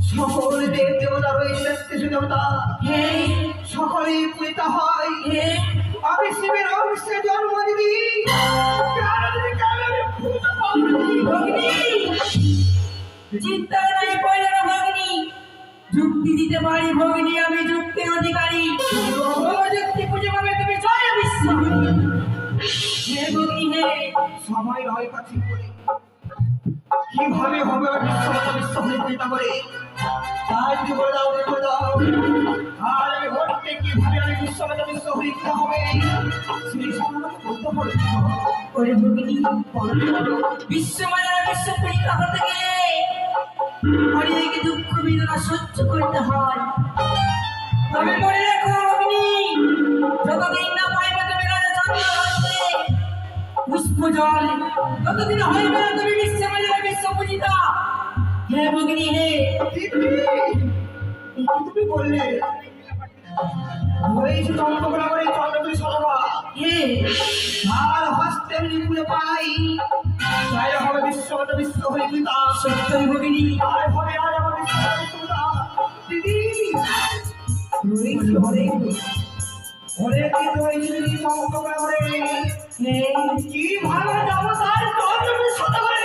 সকল দেব দেবতা রয়েছে দেবতা সকলেই পূজিত হয়। আমি শিবের অংশে জন্ম দিবি চিন্তা নাই পয়লা ভগিনী, যুক্তি দিতে পারি ভগিনী, আমি যুক্তির অধিকারী। যুক্তি পুজো পাবে তুমি জয় বিশ্ব। হে ভগিনী হে, সবাই হয় কাছে বলে কিভাবে হবে বিশ্ব হয়ে চিন্তা করে তাই যদি বলে দাও বলে দাও আর আমি ভোটকে কিভাবে আমি বিশ্ব হয়ে হবে সেই সম্বন্ধে বলতে পারে ওরে ভগিনী বিশ্বমানের বিশ্ব পরীক্ষা হতে গেলে অনেক দুঃখ বেদনা সহ্য করতে হয়। তবে মনে রাখো ভগিনী, যতদিন না পাইবে তুমি রাজা চন্দ্র পুষ্প জল, ততদিন হইবে না তুমি বিশ্বমানের বিশ্ব পূজিতা। হে ভগিনী হে, তুমি বললে হয়েছে চন্দ্রকোনা করে চন্দ্রকোনা সভা আর হস্তে নিপুণে পাই তাই হবে বিশ্ব হয়ে পিতা সত্যই ভগিনী। আর হবে আজ আমার বিশ্ব দিদি রয়েছে অনেক দিন রয়েছে দিদি চন্দ্রকোনা করে কি ভালো যাবো তার চন্দ্রকোনা সভা করে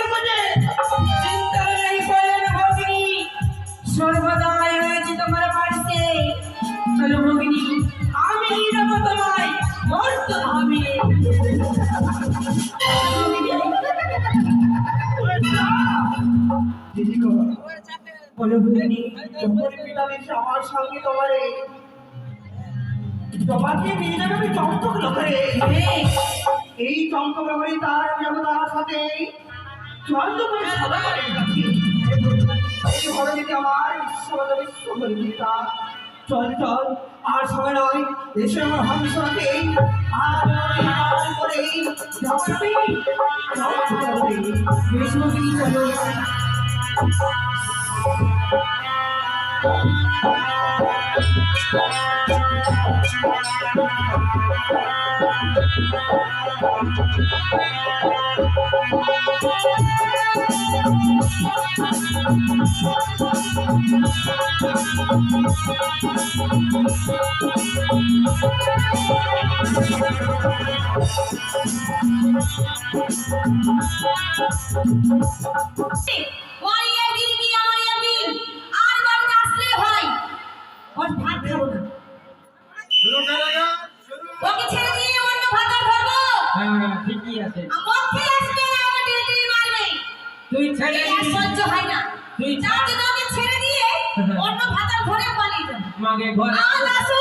চিন্তা নেই পয়লা ভগিনী, সর্বদাই রয়েছে তোমার পাশে। চলো ভগিনী, আমি যাব তোমায় মরতে হবে। বলো ভগিনী, যখন পিতা এসে আমার সঙ্গে তোমাকে নিয়ে যাবে আমি চন্দ্রকোনা করে এই চন্দ্রকোনা করে তার যাবো তার সাথে চন্দ্রকোনা সভা করে এইভাবে যদি আমার বিশ্ব পরিচিতা চল চল আর সময় নয় এসে আমার হংসকে আর করে চলো ওরিয়া গিরগি আমারিয়া গির আর বাড়িতে আসলে হয় ওর ভাত খাবো না শুরু করেগা শুরু ওকে ছেড়ে দিয়ে অন্য ভাতা ধরবো হ্যাঁ ঠিকই আছে মধ্যে আসবে না আমার ডিউটি মারবে তুই ছেড়ে এই আর সহ্য হয় না তুই যাও তো ওকে ছেড়ে দিয়ে অন্য ভাতা ধরে পালিয়ে যাও মাগে ঘরে আজ আসু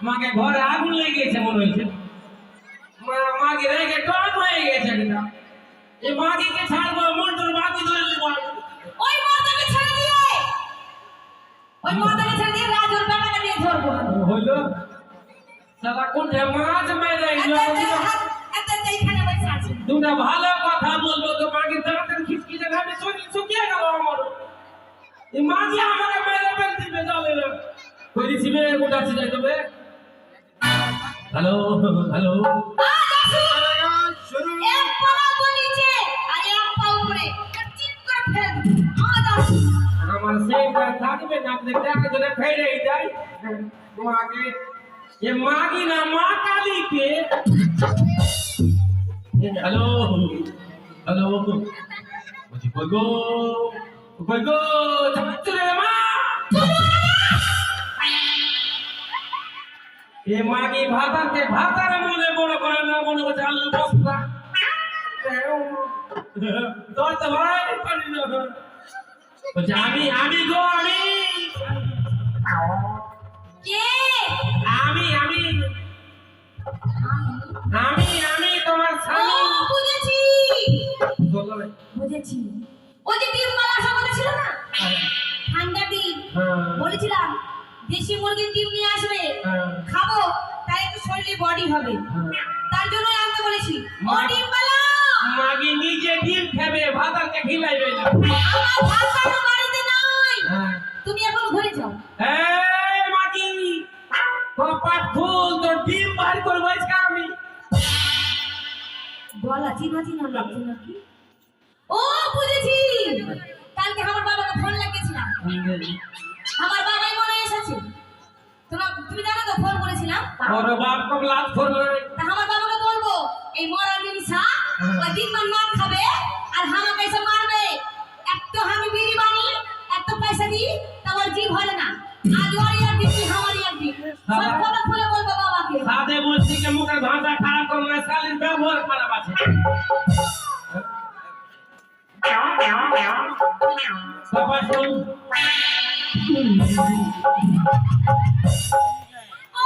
মাগে ঘরে আগুন লেগে গেছে মনে হয়েছে মাগে রেগে টক হয়ে গেছে কিনা এই মাগিকে ছাড়বো মোটর বাকি ধরে নেবো ওই মর্দাকে ছেড়ে দিয়ে রাজুর বেটাকে দিয়ে ধরবো হলো সারা কোঠে মাছ মেরে একটা এইখানে বসে আছে দুটা ভালো কথা বলবো তো মাগি দাঁতের খিচকিচে ঘামে শুকিয়ে গেল আমার এই মাঝি আমাকে মেরে ফেলতে বেজালে কইছিবে কোটাছি যাই তবে হ্যালো হ্যালো আজ আসু করেগা শুরু এক পা নিচে আর এক পা উপরে চিৎ করে ফেলে দেবো আজ আসু আমার সেইটা থাকবে না দেখতে আগে ধরে ফেরেই যাই মাকে ये मागी ना माँ काली के हेलो हेलो मुझे कोई गो चले माँ ये मागी भाता के भाता रे मोने बोलो करे ना बोलो को चालू बस्ता तो भाई पड़ी ना तो आमी गो কে আমি তোমার ও স্বামী বুঝেছি বলো রে। বুঝেছি ওই যে ডিম মালা আশা করেছিল না ঠান্ডা ডিম হ্যাঁ। বলেছিলাম দেশি মুরগির ডিম নিয়ে আসবে হ্যাঁ। খাবো তাই একটু শরীরে বডি হবে হ্যাঁ। তার জন্য আনতে বলেছি ও মা- ডিম মালা মাগি নিজে ডিম খাবে ভাতারকে খিলাইবে না আমার ভাত বাড়িতে নাই হ্যাঁ। তুমি এখন ঘরে যাও এই মাগি কপাট ফুল তোর ডিম বার করবো আজকে আমি বলা চিনা চিনা লাগছে নাকি ও বুঝেছি কালকে আমার বাবাকে ফোন লাগিয়েছিলাম আমার বাবাই মনে এসেছে তুমি জানো তো ফোন করেছিলাম ওর বাপ কম লাত করবে তা আমার বাবাকে বলবো এই মরা মিনসা ওই দিনমান মার খাবে আর আমাকে এসে মারবে এক তো আমি বিড়ি বানি এক তো পয়সা দিই তোমার জিভ হলে না আজ ওরই আর দিচ্ছি আমারই আর দিই সব কথা খুলে বলবো বাবাকে সাদে বলছি যে মুখের ভাষা খারাপ করো না শালীর ব্যবহার খারাপ আছে কপাট ফুল ও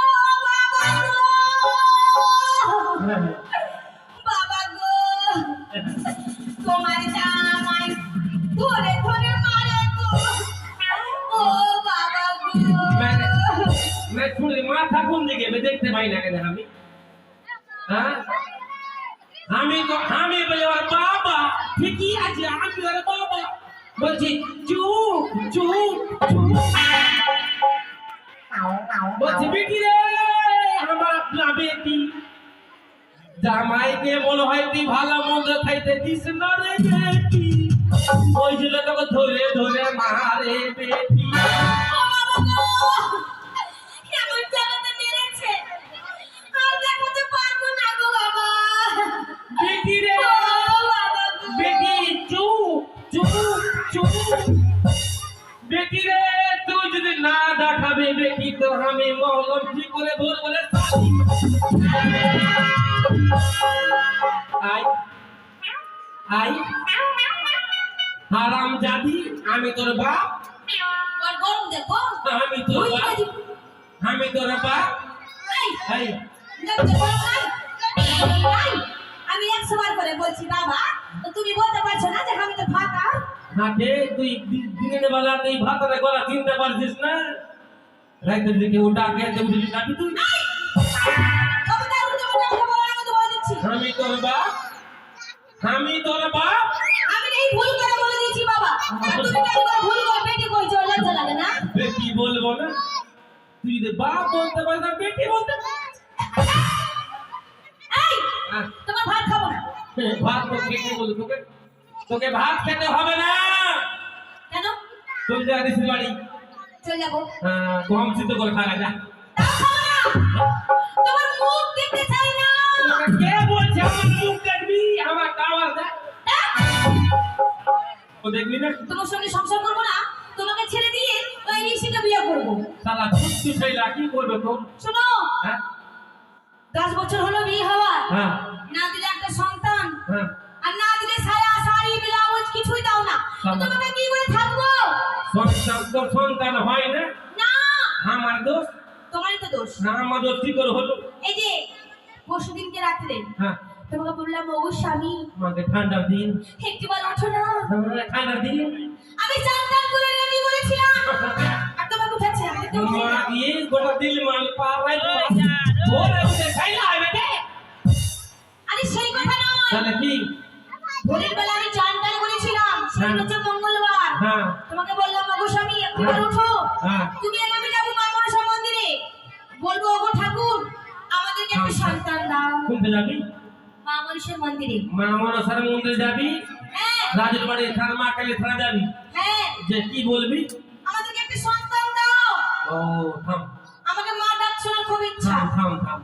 বাবা গো বাবা গো তোমার জামাই ধরে ধরে মারে গো ও বাবা গো मैं थोड़ी माथा घूम देंगे मैं देखते भाई ना कहते हमें हाँ हमें बोले और बाबा ठीक ही आज आंटी और बाबा बोलती चुप चुप बोलती बेटी रे हमारा अपना बेटी জামাই কে মনে হয় তুই ভালো মন্দ খাইতে দিস না রে বেটি ওই ছিল তোকে ধরে ধরে মারে বেটি ও বাবা গো কেমন জায়গাতে মেরেছে আর দেখাতে পারবো না গো বাবা বেটি রে ও বাবা গো बेटी चुप चुप चुप बेटी रे तू যদি না দেখাবে বেটি তো আমি মহলম ঠিক করে ভোর বলে সাথী আই আই হারাম জাদি আমি তোর বাপ আর গরম দেখো আমি তোর বাপ আমি তোর বাপ এই এই আমি 100 বার করে বলছি বাবা তো তুমি বলতে পারছো না যে আমি তো ফাঁকা হাতে তুই দিনের বেলা তুই ভাতরে গলা চিনতে পারছিস না রাতের দিকে ওটা কে উঠলি না তুই খবরদার উঠে বলে আমাকে বলার আগে তো বলে দিচ্ছি আমি তোর বাপ আমি এই ভুল করে বলে দিয়েছি বাবা আর তুমি কেন করে ভুল করে বেটি কইছো লজ্জা লাগে না বেটি বলবো না তুই যদি বাপ বলতে পারিস না বেটি বলতে পারিস এই তোমার ভাত খাবো না ভাত তো কে বলবো তোকে তোকে ভাত খেতে হবে না, কেন? চল যা ঋষির বাড়ি। চলে যাবো। গম সিদ্ধ করে খাওয়া যা। তোমার মুখ দেখতে চাই না। তোকে কে বলছে আমার মুখ দেখবি? আমার টাওয়ার দেখ। ও দেখবি না? তোমার সঙ্গে সংসার করবো না, তোমাকে ছেড়ে দিয়ে ওই ঋষিকে বিয়ে করবো। শালা তুই সেইলা কি করবে তোর? শোনো, হ্যাঁ 10 বছর হলো বিয়ে হওয়া, হ্যাঁ না দিলে একটা সন্তান, হ্যাঁ। আর না দিলে সায়া শাড়ি ব্লাউজ কিছুই দাও না, তো তোমাকে কি করে থাকবো? সন্তান তোর সন্তান হয় না, না, আমার দোষ তোমারই তো দোষ। না, আমার দোষ কি করে হলো? এই যে পরশুদিনকে রাত্রে হ্যাঁ তোমাকে বললাম, ওগো স্বামী আমাকে ঠান্ডার দিন, একটিবার ওঠো না। ঠান্ডার দিন আমি চান টান করে রেডি করেছিলাম, আর তোমাকে উঠাচ্ছে আমি তো উঠি না। মা দিয়ে গোটা দিল মাল পাওয়াই ওরে উঠে খাইলা বেটে। আরে সেই কথা নয়, তাহলে কি? ভোরের বেলা আমি চান টান করেছিলাম, সেদিন হচ্ছে মঙ্গলবার। হ্যাঁ তোমাকে বললাম, ওগো স্বামী একটিবার ওঠো। হ্যাঁ তুমি আর আমি যাবো মা মনসা মন্দিরে, বলবো, ওগো ঠাকুর আমাদেরকে একটা সন্তান দাও। কোনটা যাবি? মা মনসার মন্দিরে। মা মনসার মন্দিরে যাবি? হ্যাঁ রাজুর বাড়ি থানা মা কালী থানা যাবি? হ্যাঁ, যে কি বলবি? আমাদেরকে একটা সন্তান দাও। ও থাম আমাকে মা ডাকছো না, খুব ইচ্ছা। থাম থাম থাম।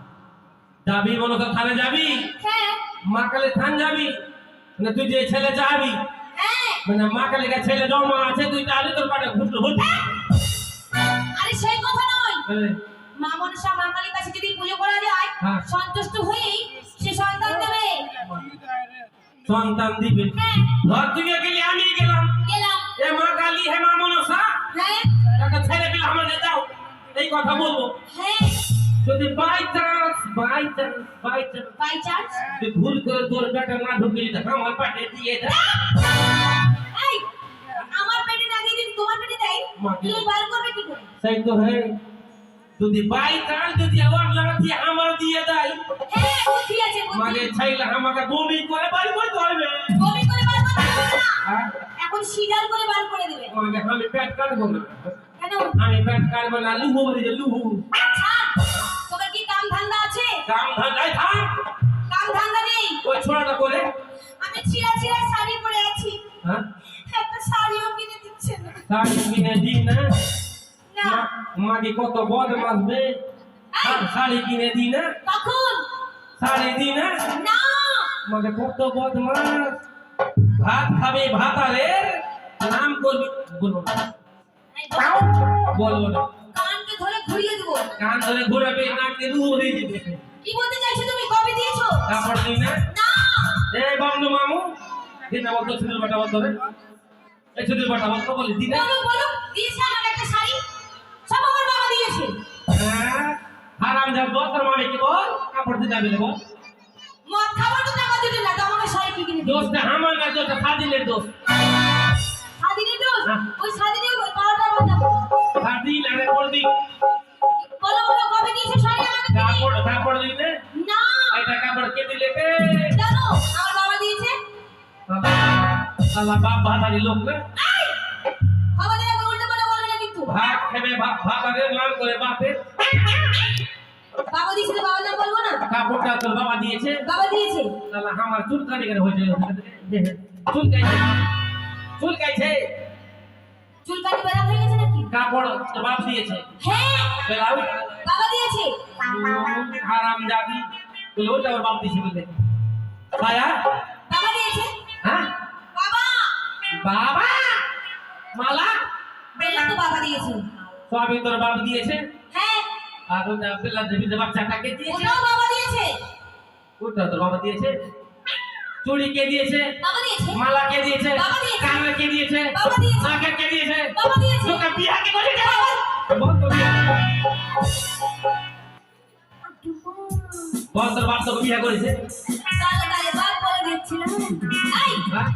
যাবি মনসা থানা যাবি? হ্যাঁ মা কালী থান যাবি? না তুই যে ছেলে চাবি? হ্যাঁ। মানে মা কালী কা ছেলে জমা আছে, তুই তাহলে তোর পাটা ঘুরতে ঘুরতে। আরে সেই কথা নয়, মা মনসা মা কালীর কাছে যদি পুজো করা যায়, হ্যাঁ। সন্তুষ্ট হয়েই সে সন্তান দেবে। সন্তান দিবে। হ্যাঁ ঘর থেকে গেলে আমি গেলাম, গেলাম। এ মা কালী হে মা মনসা হ্যাঁ একটা ছেলে পেলে আমাকে দাও, এই কথা বলবো। হ্যাঁ, যদি বাই চান্স বাই চান্স। তুই ভুল করে তোর বেটা না ঢুকে দিতে আমার পাটে দিয়ে দে। এই আমার পেটে না দিয়ে যদি তোমার পেটে দেয়, তুমি বার করবে কি করে? সেই তো হে, যদি বাই চান্স যদি আবার লাগা দিয়ে আমার দিয়ে দেয়, হ্যাঁ বুদ্ধি আছে, মানে বুদ্ধি। ছাইলা আমাকে বমি করে বাড়ি করতে হবে। বমি করে বার করতে হবে না, হ্যাঁ? এখন সিজার করে বার করে দেবে। মানে আমি পেট কাটবো না, কেন? আমি পেট কাটবো না, লুহু বলি যে লুহু। আচ্ছা, তোমার কি কাম ধান্দা আছে? কাম ধান্দায় থাম, কাম ধান্দা নেই? ওই ছোড়াটা করে। আমি চিরা চিরা শাড়ি পরে আছি, হ্যাঁ একটা শাড়িও কিনে দিচ্ছে না। শাড়ি কিনে দিই না, না। মাকে কত বদমাস বে, শাড়ি কিনে দিই না, কখন? শাড়ি দিই না, না, মাকে কত বদমাস। ভাত খাবে, ভাত আরে নাম করবি, বলবো না, এই বাবা, বলবো না, কানকে ধরে ঘুরিয়ে দেবো। কান ধরে ঘোরাবে, নাকে রু হয়ে যাবে। কি বলতে চাইছো তুমি? কবে দিয়েছো? তারপর দিই না, না, এই বন্ধু মামু দিন না, বলতো ছুটির বাটা বলতো রে, এই ছুটির বাটা বলতো বলি দিন না। বলো বলো, দিয়েছে আমাকে একটা শাড়ি, সব আমার বাবা দিয়েছে। হ্যাঁ হারাম যা বল, তোর মামে কি বল, কাপড় দিতে যাবে বল। মদ খাবার তো টাকা দিতে না, তো আমাকে শাড়ি কি কিনে দিয়েছে? দোষটা আমার না, দোষটা সাদিনের দোষ। স্বাধীনের দোষ? হ্যাঁ। ওই স্বাধীনের 12টা বাজাবো। সাদিন আরে বলবি, বলো বলো, কবে দিয়েছো শাড়ি আমাকে কিনে? কাপড় দিলে না, এটা কাপড় কে দিলে কে? জানো আমার বাবা দিয়েছে। সালা বাপ ভাতারি লোক না, এই, আমাদের আগে উল্টো করে বলবে না কিন্তু। ভাত খাবে, ভাত আরে লাল করে বাপে। বাবা দিয়েছে তো বাবার নাম বলবো না? কাপড়টা তোর বাবা দিয়েছে, বাবা দিয়েছে। সালা আমার চুল কাটি করে হয়েছে, চুল গাইছে, চুল গাইছে, চুল কাটি বেড়া হয়ে গেছে নাকি? কাপড় তোর বাপ দিয়েছে, হ্যাঁ, বেলাও বাবা দিয়েছে। হারাম জাদি, তুই ওটা ওর বাপ দিয়েছে বলে ছায়া। বাবা দিয়েছে। হ্যাঁ বাবা, বাবা মালা বেলা তো বাবা দিয়েছে। সবই তোর বাপ দিয়েছে, হ্যাঁ, আর ওটা বেলা দেবী যে বাচ্চাটাকে দিয়েছে, ওটাও বাবা দিয়েছে। ওটা তোর বাবা দিয়েছে। চুড়ি কে দিয়েছে? বাবা দিয়েছে। মালা কে দিয়েছে? বাবা দিয়েছে। কানের কে দিয়েছে? বাবা দিয়েছে। নাকের কে দিয়েছে? বাবা দিয়েছে। তোকে বিয়া কে করেছে? বল তো বিয়া। বল তোর বাপ তোকে বিয়া করেছে? তাহলে তাহলে বাপ বলে দিচ্ছিলাম। এই, হ্যাঁ?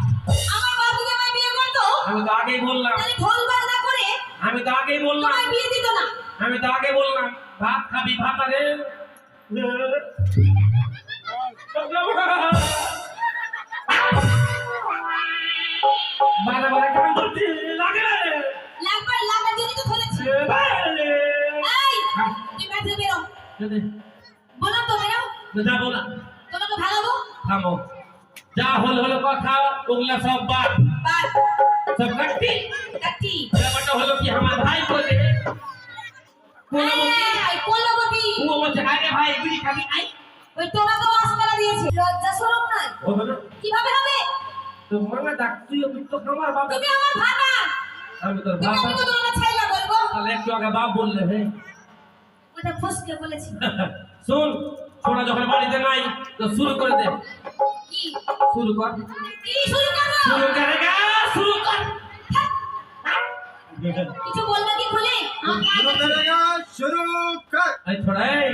আমার বাপ যদি আমায় বিয়ে করতো, আমি তো আগেই বললাম, তাহলে ঢোল বাজনা করে আমি তো আগেই বললাম, তোমায় বিয়ে দিত না। আমি তো আগে বললাম, ভাত খাবি, ভাত আরে বারে বারে কান ধরছি, লাগে না রে। লাগবার লাগার জন্য তো ধরেছি। এই, তুই বাড়ি থেকে বেরো। বলো তো বেরো। যাবো না, তোমাকে ভাগাবো। থামো, যা হল হলো কথা ওগুলা সব বাদ বাদ সব কাটি কাটি ব্যাপারটা হলো কি আমার ভাই বলে কোলাবতী ও বলছে আরে ভাই বিড়ি খাবি আই ওই তোমাকে ওয়াসকারা দিয়েছে লজ্জা শরম নাই ও বলে কিভাবে হবে তো মামা ডাক তুই তো আমার বাবা তুমি আমার ভাতা আমি তোর তুমি বাবা আমাকে তোমার ছাইলা বলবো তাহলে একটু আগে বাপ বললে হে ওটা ফসকে বলেছি শুন ছোড়া যখন বাড়িতে নাই তো শুরু করে দে কি শুরু কর কি শুরু করব শুরু করেগা শুরু কর কিছু বলবে কি খুলে শুরু কর এই ছোড়া এই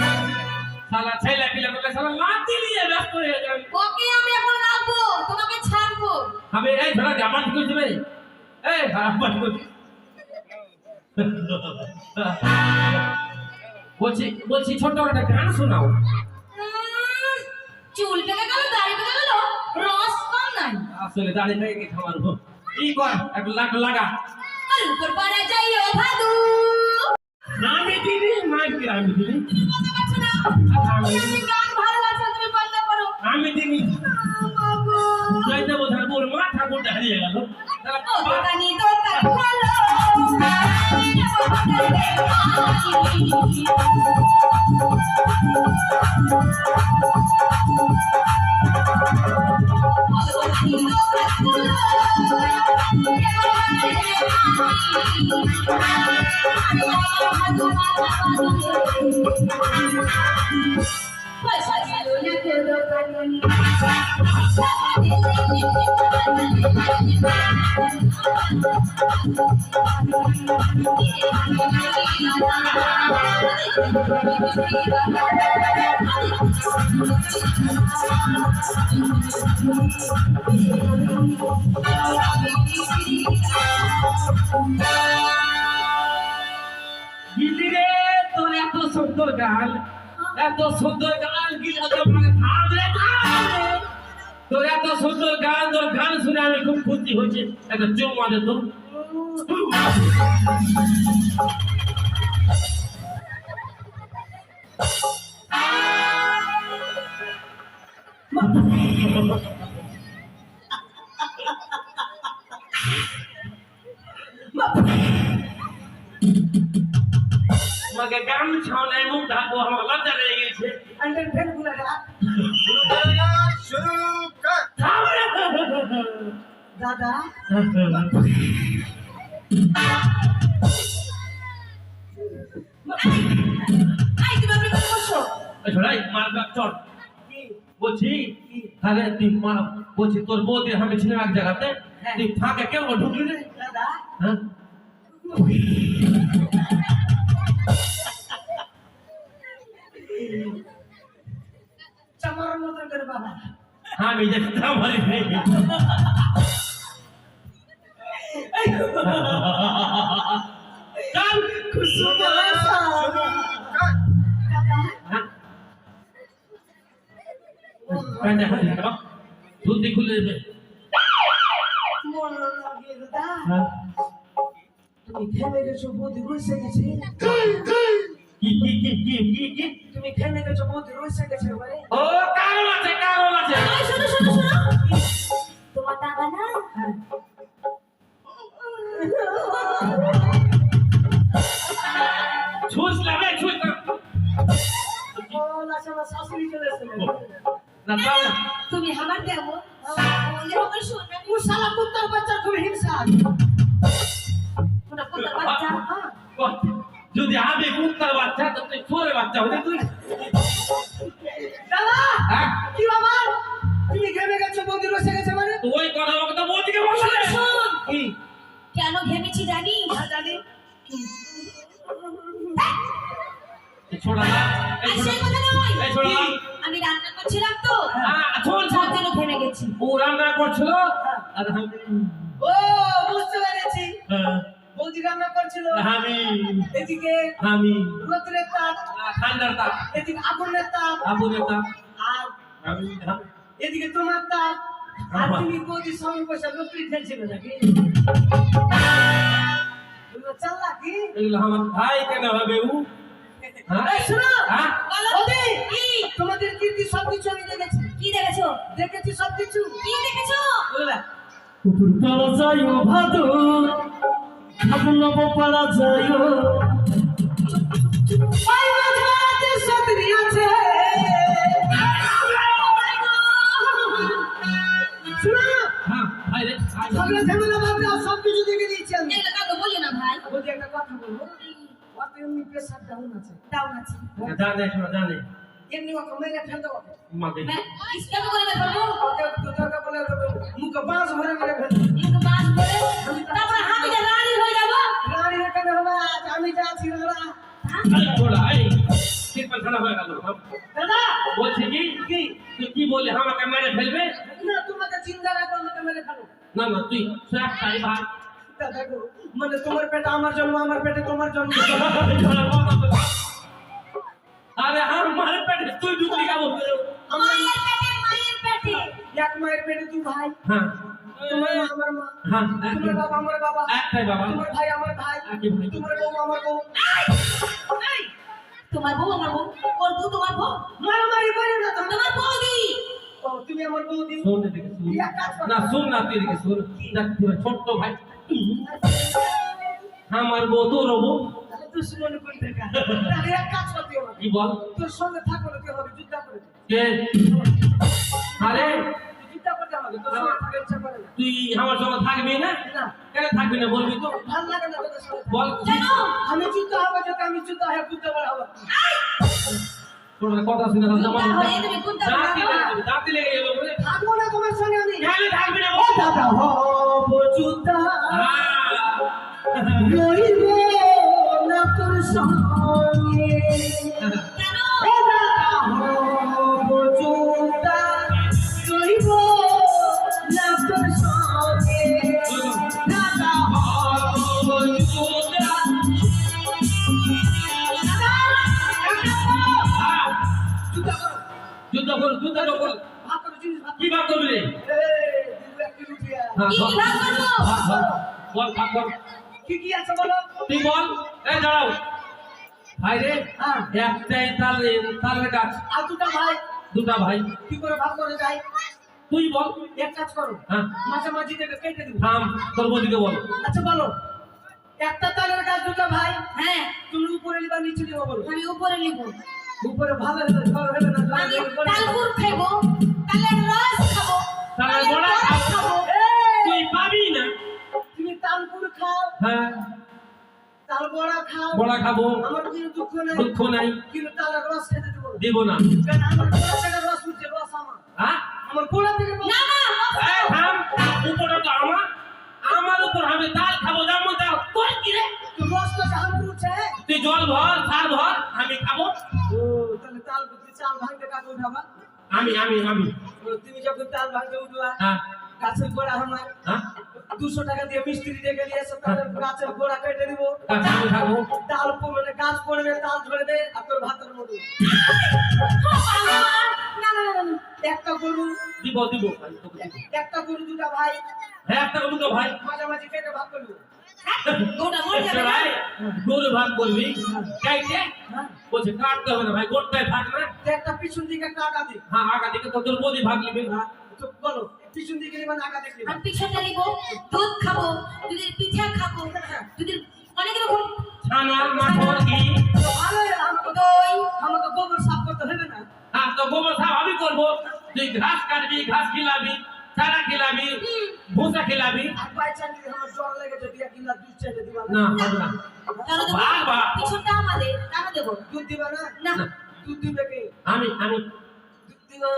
শালা ছেলে পিলে বলে শালা লাঠি নিয়ে ব্যস্ত হয়ে যাবে ওকে আমি এখন রাখবো তোমাকে ছাড়বো আমি এই ছোড়া জামান কি করছিস রে এই খারাপ বাট করছিস বলছি ছোট একটা গান শোনাও চুল পেকে গেল দাড়ি পেকে গেল রস কম নাই আসলে দাঁড়িয়ে থেকে গেছে আমার ই কর একটা লাগা আর উপর পড়ে যাইও ভাদু আমি দিদি আমি দিদি বলতে পারছো না আমি গান ভালো লাগছে তুমি বন্ধ করো আমি দিদি বাবু যাইতে বোঝার মোর মা ঠাকুর হারিয়ে গেল ও দোকানি দোকান খোলো গিলি রে তোর এত সুন্দর গান গিলি তোর এত সুন্দর গান তোর গান শুনে আমি খুব খুশি হয়েছি একটা চুমা দে তো আমাকে গান ছাওনায় মুখ ঢাকবো আমার লজ্জা লেগে গেছে শুরু কর দাদা আই তুমি আপনি কোন বসো ছোড়াই মারবা চট বলছি তাহলে তুই বলছি তোর বৌদি আমি ছিলাম এক জায়গাতে তুই ফাঁকে কেউ ঢুকলি রে দাদা হ্যাঁ চামার মতন করে বাবা আমি দেখতাম বলি শুরু কর জলদি খুলে দেবে মন লাগে দাদা তুমি খেলে গেছো বৌদি রয়েছে গেছে কি তুমি খেলে গেছো বৌদি রয়েছে গেছে এবারে ও কারণ আছে শোনো শোনো শোনো তোমার টাকা না ছুঁচলাম ও লাসা শাশুড়ি চলে এসেছে না তাও তুমি আমার দেবো বলে আমার শুনবে ও শালা কুত্তার বাচ্চা খুব হিংসা ওটা কুত্তার বাচ্চা যদি আমি কুত্তার বাচ্চা তো তুই চোরের বাচ্চা হলে তুই দাদা হ্যাঁ কি বাবা তুমি ঘেমে গেছো বৌদি রসে গেছে মানে তো ওই কথা আমাকে তো বৌদিকে বললে শোন কি কেন ঘেমেছি জানি জানি ছোড়া আর সেই কথা নয় এই ছোড়া আমি রান্না করছিলাম তো শোন তার জন্য ঘেমে গেছি ও রান্না করছিল আর ও বুঝতে পেরেছি বৌদি রান্না করছিল আমি এদিকে আমি রোদ্রের তাপ ঠান্ডার তাপ এদিকে আগুনের তাপ আগুনের তাপ আর আমি এদিকে তোমার তাপ আর তুমি বৌদির সঙ্গে বসে লুকড়ি খেলছিলে নাকি চাল্লা কি এগুলো আমার ভাই কেন হবে ও এই শোনো হ্যাঁ বৌদি তোমাদের কীর্তি সব কিছু আমি দেখেছি কি দেখেছো? দেখেছি সব কিছু। কি দেখেছো? বুঝলা? উপর পাড়া যায় ভাদু খাবনব পাড়া যায় ওই মাঝরাতে সতরি আছে। শোনো, হ্যাঁ ভাই রে ঝগড়া ঝামেলা বাদ দাও, সব কিছু দেখে দিয়েছি আমি। এগুলো কাউকে বলিও না ভাই। বলছি একটা কথা বলবো, ওতে এমনি প্রেশার ডাউন আছে। ডাউন আছে। জানে শোনা জানে এমনি ওকে মেরে ফেলতে হবে। মাকে হ্যাঁ, কিসকাকে বলে ফেলবো? ওকে তোকে বলে দেবো, মুখে বাঁশ ভরে মেরে ফেলবো। মুখে বাস বলে, তারপর আমি যে রানী হয়ে যাবো। রানী এখানে হবে, আজ আমি যা আছি না। বলা এই ঠিক পাছানা হয়ে গেল দাদা, বলছে কি কি? তুই কি বলে আমাকে মেরে ফেলবে না, তোমাকে চিন্তা রাখো, আমাকে মেরে ফেলো। না না তুই একটাই ভাই দাদা গো, মানে তোমার পেটে আমার জন্ম, আমার পেটে তোমার জন্ম। আরে আমার পেটে তুই ঢুকলি কেমন করে? মায়ের পেটে। এক মায়ের পেটে তুই ভাই, হ্যাঁ তোমার মা আমার মা, হ্যাঁ তোমার বাবা আমার বাবা, একটাই বাবা তোমার ভাই আমার ভাই, একই ভাই তোমার বউ আমার বউ। এই, তোমার বউ আমার বউ, ওর বউ তোমার বউ, মারামারি করি না তো। তোমার বৌদি। ও, তুমি আমার বৌদি। শোন এদিকে শুন এক কাজ করো। না শুন না তুই এদিকে শুন দেখ তোর ছোট্ট ভাই আমার বউ তোর বউ তাহলে দুশ্মনী করে দেখা। তাহলে এক কাজ করতে হবে, কি বল তোর সঙ্গে থাকো না, তুই হবে যুদ্ধ করে দে। কে আরে তুই যুদ্ধ করতে হবে, তোর সঙ্গে থাকতে ইচ্ছা করে না। তুই আমার সঙ্গে থাকবি না না, কেন থাকবি না বলবি তো ভাল লাগে না তোদের সঙ্গে থাকতে। বল কেন? আমি যুদ্ধ হবে, যদি আমি যুদ্ধ হয় যুদ্ধ বাড়াবো। তোর কথা শুনে তো কুত্তা জামা হয়ে তুমি কুত্তা বানাবো। দাঁতি লেগে গেল বলে থাকবো না তোমার সঙ্গে আমি। কেন থাকবি না ও বল দাদা, হব যুদ্ধ, হ্যাঁ। রইব না তোর সঙ্গে। কেন? ও দাদা, হব যুদ্ধ, রইব না তোর সঙ্গে। দাদা, হব যুদ্ধ। দাদা, হ্যাঁ, যুদ্ধ করো। যুদ্ধ কর যুদ্ধ কর ভাগ করো, জিনিস ভাগ কি ভাগ করবি রে এই, দিবু একটি রুটি আর। হ্যাঁ, কি বল। ভাগ করবো? ভাগ কর। বল ভাগ কর কি কি আছে বলো? তুই বল এই দাঁড়াও ভাই রে হ্যাঁ। একটাই তালের গাছ আর দুটা ভাই দুটা ভাই কি করে ভাগ করে যায়? তুই বল এক কাজ করো, হ্যাঁ মাঝামাঝি থেকে কেটে দিব। থাম তোর বদিকে বল আচ্ছা বলো, একটা তালের গাছ দুটা ভাই, হ্যাঁ, তুমি উপরে নিবা নিচে নিবা বলো? আমি উপরে নিব। উপরে ভালো হবে, ঝড় হবে না, ঝড় আমি হবে, তালপুর খাবো, তালের রস খাবো, তালের তালের বড়া রস খাবো। খাবো। তুই পাবি না তুমি তালপুর খাও, হ্যাঁ তাল বড়া খাও, বড়া খাবো আমার কোনো দুঃখ নেই, দুঃখ নাই কিন্তু তালের রস খেতে দেবো না। দিব না কারণ আমার গোড়া থেকে রস উঠছে, রস আমার, হ্যাঁ আমার গোড়া থেকে রস। না না, রস এই থাম উপরে তো আমার উপর আমি তাল খাবো যেমন তাল তোর কি রে তো রস তো জাহান উঠছে। তুই জল ভর সার ভর আমি খাবো ও, তাহলে তাল চাল ভাঙতে কাকে উঠাবা? আমি ও, তুমি যখন তাল ভাঙতে উঠবা, হ্যাঁ গাছের গোড়া আমার হ্যাঁ 200 টাকা দিয়ে মিস্ত্রি ডেকে নিয়ে এসে তাহলে গাছের গোড়া কেটে দিব, আচ্ছা, আমি খাবো তাল মানে গাছ পড়বে, তাল ঝরবে, আর তোর ভাতের মতো না না না না, একটা গরু, দিব দিব আমি তোকে দিব। একটা গরু দুটা ভাই হ্যাঁ একটা দুটো ভাই মাঝামাঝি কেটে ভাগ করবো। ওটা মরে যাবে না। ভাই গরু ভাগ করবি কাইতে হ্যাঁ, বলছে কাটতে হবে না ভাই গোটায় ভাগ না তো একটা পিছন দিকে একটা আগা দিক। হ্যাঁ আগা দিকে তো তোর বদি ভাগ নিবি হ্যাঁ, তো বলো পিছন দিকে নিবা না আগা দিকে নিবা? আমি পিছনে নিব, দুধ খাবো, দুধের পিঠা খাবো, দুধের অনেক রকম ছানা মাখন ঘি তো ভালোই, আমাকে দই। আমাকে গোবর সাফ করতে হবে না? হ্যাঁ তো গোবর সাহেব আমি করবো তুই ঘাস কাটবি ঘাস খিলাবি চারা খিলাবি ভুসা খিলাবি আর বাই চান্স যদি আমার জ্বর লেগে যদি এক গিলাস দুধ চাইতে দিবা না? না হবে না কেন দেবো? ভাগ ভাগ। পিছনটা আমাদের, কেন দেবো? দুধ দিবা না? না। দুধ দিবে কে? আমি দুধ দিবা?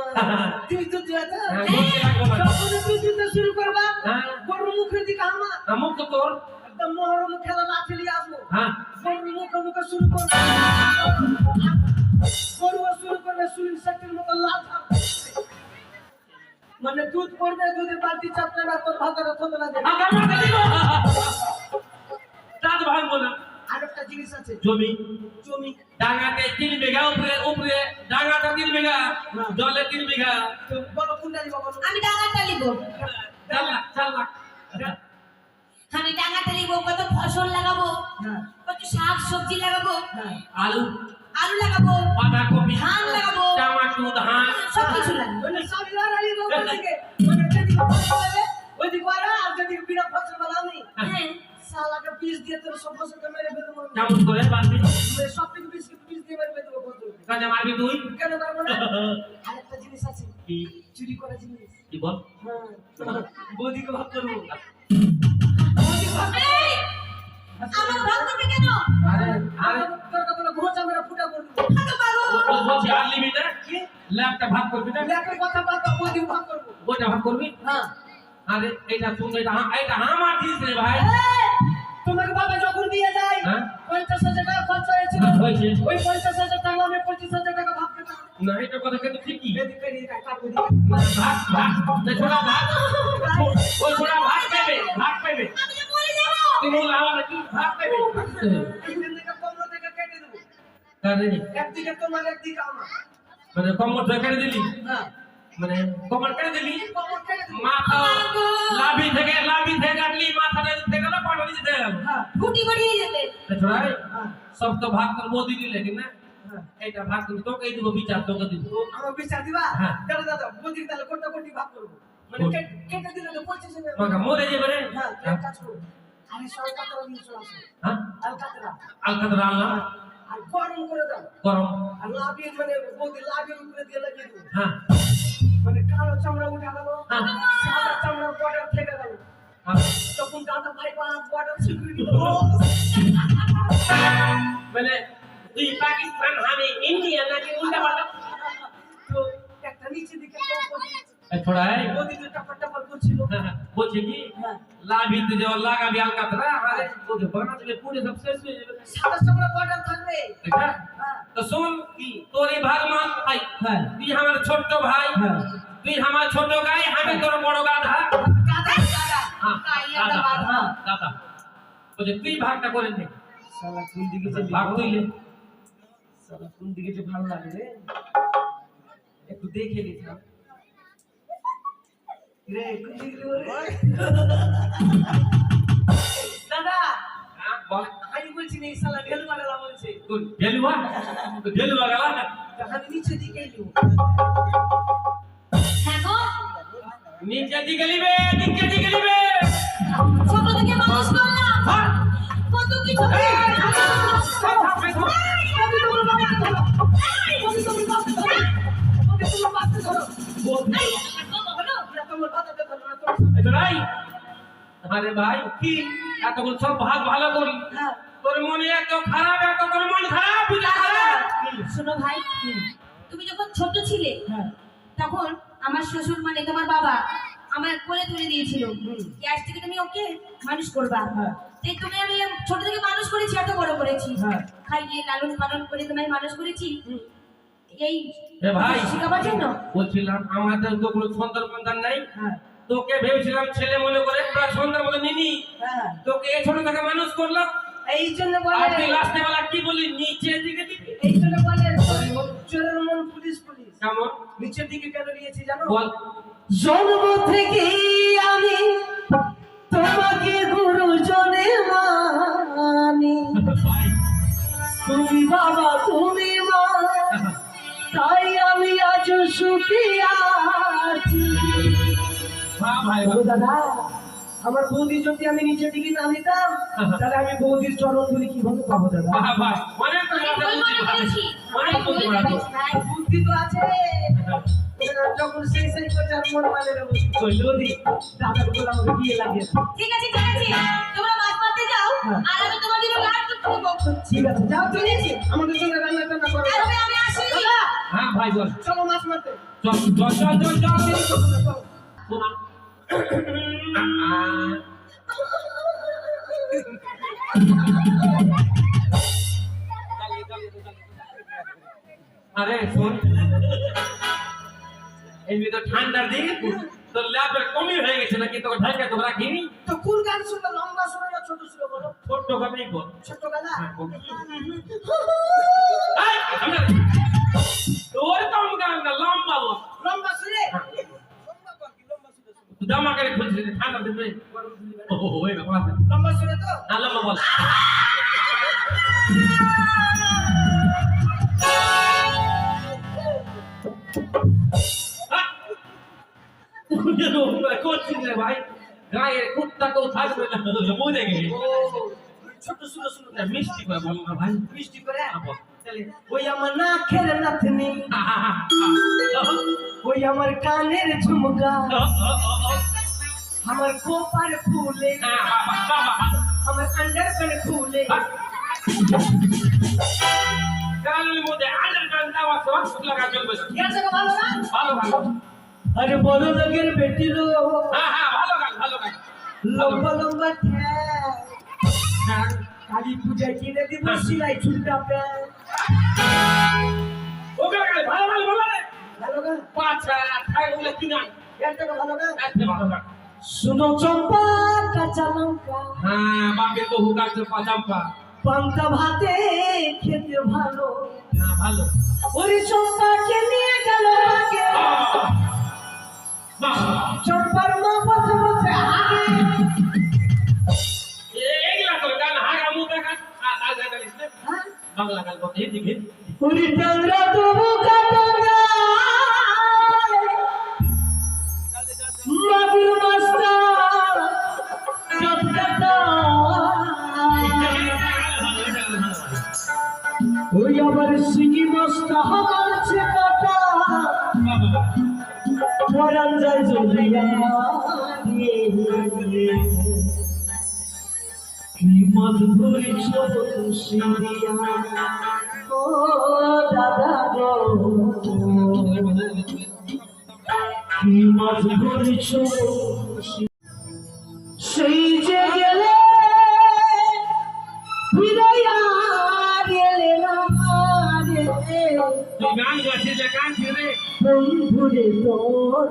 তুমি দুধ দিবা তো? হ্যাঁ, বলতে লাগবো না। যখন দুধ দিতে শুরু করবা, হ্যাঁ গরুর মুখের দিকে আমার মুখ তো তোর একদম মহরম খেলা লাঠি নিয়ে আসবো, হ্যাঁ গরুর মুখে মুখে শুরু করবে, গরুও শুরু করবে সুইং সেটের মতো লাল ঝাল। মানে দুধ পড়বে, দুধের বালতি চাপবে না, তোর ভাতটা থবে না দেবে। আগার মাথা দিব দাঁত ভাঙবো না আরেকটা জিনিস আছে, জমি জমি ডাঙাতে 3 বিঘা উপরে উপরে ডাঙাটা 3 বিঘা জলে 3 বিঘা তো বলো কোনটা নিবা বলো? আমি ডাঙাটা নিব, 4 লাখ আমি ডাঙাটা নিব, কত ফসল লাগাবো, হ্যাঁ, কত শাক সবজি লাগাবো, হ্যাঁ, আলু আলু লাগাবো, বাঁধাকপি, ধান লাগাবো, টমেটো, ধান। সব কিছু লাগবে। মানে সব লড়াই বাবা থেকে মানে যেদিকে ফসল হবে ওইদিকে ওরা আর যেদিকে বিনা ফসল বালা আমি হ্যাঁ, শালাকে পিস দিয়ে তোর সব ফসলকে মেরে ফেলবো কেমন করে বাঁধবি? মানে সব থেকে পিস দিয়ে মেরে ফেলবো ফসল কাজে মারবি তুই? কেন পারবো না আরেকটা জিনিস আছে কি? চুরি করা জিনিস কি বল? হ্যাঁ বৌদিকে ভাগ করবো এই, আমার ভাগ করবে কেন? আরে আরে তোর কথা ঘোচা মেরে ফুটা করবো আরে বাবু, ও বলছি আর লিবি না? কি ল্যাপটা ভাগ করবি না? লেখের কথা বাদ বৌদিকে ভাগ করবো ওটা ভাগ করবি? হ্যাঁ আরে এটা শুন, এটা আমার দিস রে ভাই। তোমাকে বাবা যখন দিয়ে যায় হ্যাঁ 50,000 টাকা খরচ হয়েছিল হয়েছে। ওই 50,000 টাকা আমি 25,000 টাকা ভাগ পেতাম না এটা কথা কিন্তু ঠিকই। এদিকে এদিকে কাটবো ভাগ ভাগ না ছোড়া ভাগ। ওই ছোড়া ভাগ পাবে, ভাগ পাবে। আমি যে মরে যাবো। তুই বল আমার কি ভাগ পাবে? এখান থেকে কমর থেকে কেটে দেবো আরে একদিকে তোমার একদিকে আমার মানে কমর ধরে কেটে দিলি? হ্যাঁ মানে কমর কেটে দিলি? কমর কেটে দেবো মাথা লাভি থেকে কাটলি, মাথাটা থেকে গেল, পাটা নিচে থেকে গেল। হ্যাঁ ফুটি বেরিয়ে যাবে। ছোড়াই হ্যাঁ সব তো ভাগ তোর মোদি দিলে কি না? হ্যাঁ এটা ভাগ করবি, তোকে দিব বিচার, তোকে দিব। আমার বিচার দিবা হ্যাঁ। কেন দাদা বৌদিকে তাহলে কোটা কোটি ভাগ করবো মানে কেটে দিলে তো 25,000 তোমাকে মরে যাবে রে। হ্যাঁ এক কাজ করো আরে সরকার দিয়ে চলে আসো হ্যাঁ আর কাতরা আলকাতরা আল্লাহ আর গরম করে দাও গরম। আর লাভিয়ে মানে বৌদি লাভিয়ে উপরে দিয়ে লাগিয়ে দেবো হ্যাঁ মানে কালো চামড়া উঠে গেল হ্যাঁ। সাদা চামড়ার বর্ডার থেকে গেল হ্যাঁ। তখন দাদা ভাই বর্ডার সিকিউরিটি মানে তুই পাকিস্তান, আমি ইন্ডিয়া, নাকি উল্টা পাল্টা? তো একটা নিচে দিকে ছোড়াই বৌদি তো টাপা টাপা করছিল বলছে কি হ্যাঁ লাভিতে যে লাগাবি আলকাতরা, আরে তোকে বানা দিলে পুরো সব শেষ হয়ে যাবে। সাদা চামড়া বর্ডার থাকবে এটা হ্যাঁ তো শোন কি তোর এই ভাগ মান ভাই, হ্যাঁ তুই আমার ছোট ভাই, হ্যাঁ তুই আমার ছোট গাই, আমি তোর বড় গাধা। গাদা গাদা হ্যাঁ, কাইয়া দাদা, বাবা। হ্যাঁ, দাদা। বলছে তুই ভাগটা করে নে, শালা কোন দিকে যে ভাগ তুই নে। শালা কোন দিকে যে ভালো লাগে রে একটু দেখে নিতাম রে কোন দিকে রে দাদা হ্যাঁ, বল। আমি বলছি না এই শালা ঢেলু মারালা বলছে তুই ঢেলুয়া? তুই ঢেলুয়া গেলা না? আমি নিচে দিকে এলু হ্যাঁ গো, নিচে দিকে নিবে, নিচে দিকে নিবে। ছোট থেকে মানুষ করলাম, হ্যাঁ। কত কিছু আরে ভাই কি এতগুলো সব ভাগ ভালো করি, হ্যাঁ তোর মনে এত খারাপ, এত তোর মন খারাপ, বুঝা খারাপ। শোনো ভাই, তুমি যখন ছোট ছিলে হ্যাঁ তখন আমার শ্বশুর মানে তোমার বাবা আমার কোলে তুলে দিয়েছিল যে আজ থেকে তুমি ওকে মানুষ করবা। হ্যাঁ। তাই তুমি আমি ছোট থেকে মানুষ করেছি, এত বড় করেছি, হ্যাঁ। খাইয়ে লালন পালন করে তোমায় মানুষ করেছি এই এ ভাই শেখাবার জন্য। বলছিলাম আমাদের তো কোনো সন্তান নাই, হ্যাঁ তোকে ভেবেছিলাম ছেলে মনে করে তোর সন্তান মতো নিনি, হ্যাঁ তোকে এই ছোট থেকে মানুষ করলাম, এই জন্য আর বলে তুই লাস্টে বেলা কি বলি নিচের দিকে দিবি? এই জন্য বলে চোরের মন পুলিশ পুলিশ কেমন নিচের দিকে কেন নিয়েছি জানো বল? জন্ম থেকে আমি তোমাকে গুরুজনে মানি ভাই, তুমি বাবা তুমি মা তাই আমি আজ সুখী আছি ভাই ও দাদা আমার বৌদি যদি আমি নিচের দিকে না নিতাম তাহলে আমি বৌদির চরণ ধরে কিভাবে পাবো দাদা ভাই অনেক তো আমি ভুল মনে করেছি, অনেক আমি ভুল বুদ্ধি বাড়াতো। করেছি ভাই। বুদ্ধি তো আছে যখন সেই করছে আর মন মানে না বৌদি দাদা বলে আমাকে বিয়ে লাগিয়ে দাও। ঠিক আছে ঠিক আছে, তোমরা মাছ মারতে যাও হ্যাঁ। আর আমি তোমার জন্য লাট টুকটুক বকছি। ঠিক আছে যাও চলে যাচ্ছি আমাদের জন্য রান্না টান্না করো তাহলে আমি আসি। দাদা হ্যাঁ ভাই বল, চলো মাছ মারতে চল চল চল চল চল দেরি করো না, চলো। শোনা। আরে শোন, এই তো ঠান্ডার দিন তোর ল্যাবের কমই হয়ে গেছে নাকি, তোকে ঢাকা তো রাখিনি? তো কোন গান শুনলে লম্বা শুনে না ছোট ছিল বলো ছোট্ট গানেই বল। ছোট গানা হ্যাঁ, বল। এই, সামনে। ওরকম গান না, লম্বা বল। লম্বা শুনে তুই জামা কেটে খুলছিস ঠান্ডা দিবে? ও ওই ব্যাপার আছে। লম্বা শুনে তো না, লম্বা বল। করছিস রে ভাই গায়ের কুত্তাকেও থাকবে না মরে গেলে ছোট শুনো শুনো মিষ্টি করে বল না ভাই মিষ্টি করে আবার। তাহলে ওই আমার নাকের নাতনি ওই আমার কানের ঝুমকা আমার কোপার ফুলে আমার আন্ডার প্যান্ট ফুলে গানের মধ্যে আন্ডার প্যান্ট দেওয়া সব লাগা চলবে না। ইয়ার থেকে ভালো না ভালো ভালো আরে বড় লোকের বেটি লো হ্যাঁ ভালো গান ভালো গান লম্বা লম্বা ঠ্যাং হ্যাঁ কালী পূজায় কিনে দিব সিলাই চুলটা প্যান্ট ওকে ভালো ভালো বলো রে ভালো গান পাঁচা ঠাইগুলো কিনা ইয়ার থেকে ভালো গান এত ভালো গান শুনো চম্পা কাঁচা লঙ্কা হ্যাঁ বাপের বহু কাছে পাজাম্পা পান্তা ভাতে খেতে ভালো হ্যাঁ ভালো ওই চম্পাকে নিয়ে গেল আগে চম্পার মা বসে বসে আগে এইগুলা তো গান হাগা মুখে গান হ্যাঁ? বাংলা গান বলতে দিকে ওরে টাংরা তবু কাটারা মাগুর মাস্টার কাটকাটা ওই আবার সিঙ্গি মাছটা আমার ছেকাটা পরান যায় জলিয়া কি মাছ ধরিছ সিরিয়া ও দাদা গো কি মাছ ধরিছ সেই যে গেলে ফিরাইয়া গেলে না রে তুই গান গাছিস যে গান ছেড়ে বন্ধুরে তোর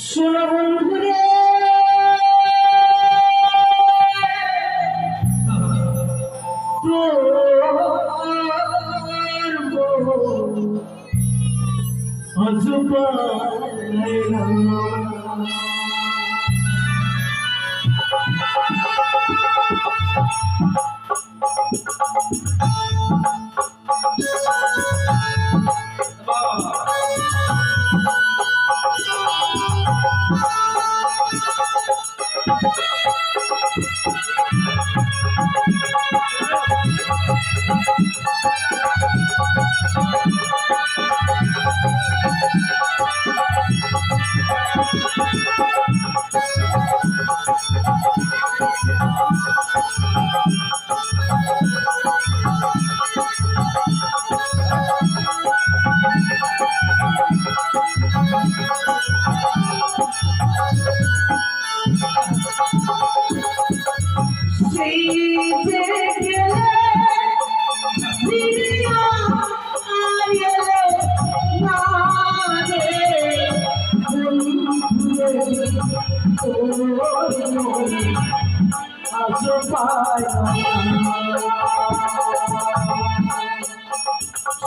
শোনো বন্ধুরে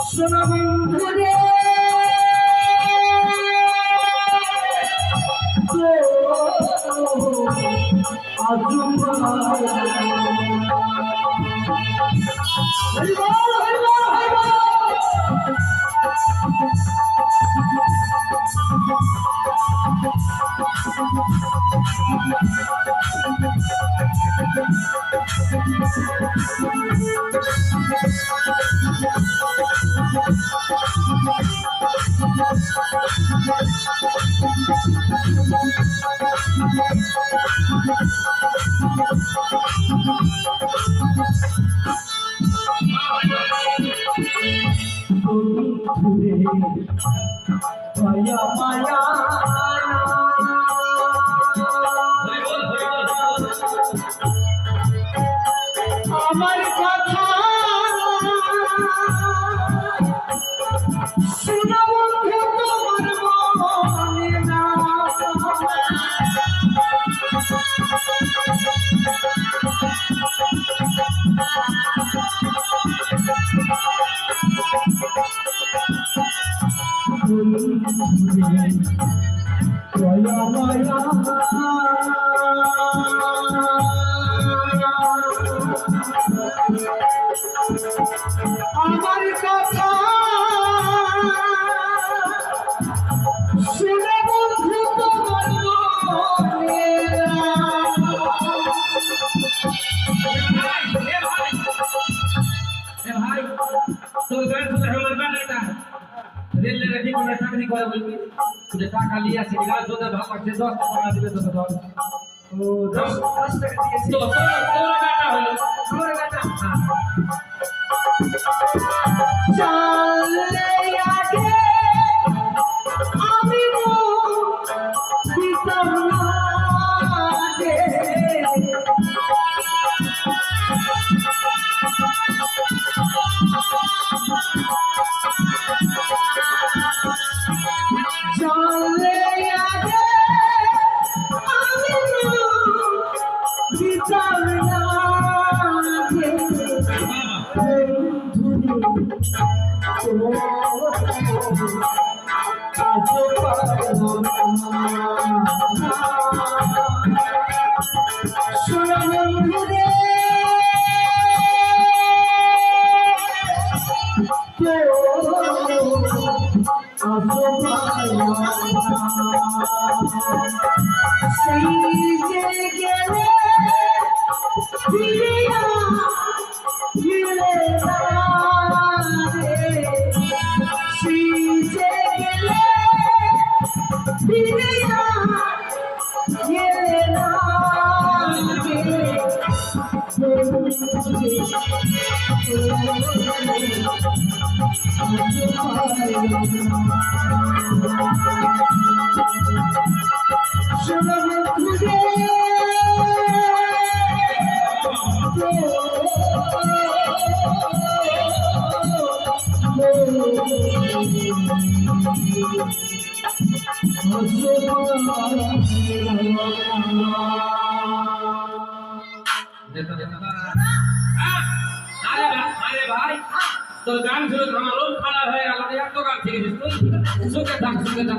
শোনো বন্ধুরে মায়া মায়া আমার কথা শোনো বন্ধু তোমার মনে না তোর গান শুনে আমার বেলাটা রেলের ঠিকানা চাকরি করে বলবি যে টাকা নিয়ে আসি গাছ ধরে ভাগ করছে 10 টাকা দিলে তো ধর ও 10 টাকা দিয়েছি তো তোর বেটা হলো আমার বেটা চলে আগে আমি দিতাম না রে। চলে আগে আমি দিতাম না রে। আরে ভাই তোর গান শুনে আমার রোগ খারাপ হয়ে গেল এত গান শিখেছিস তুই সুখে থাক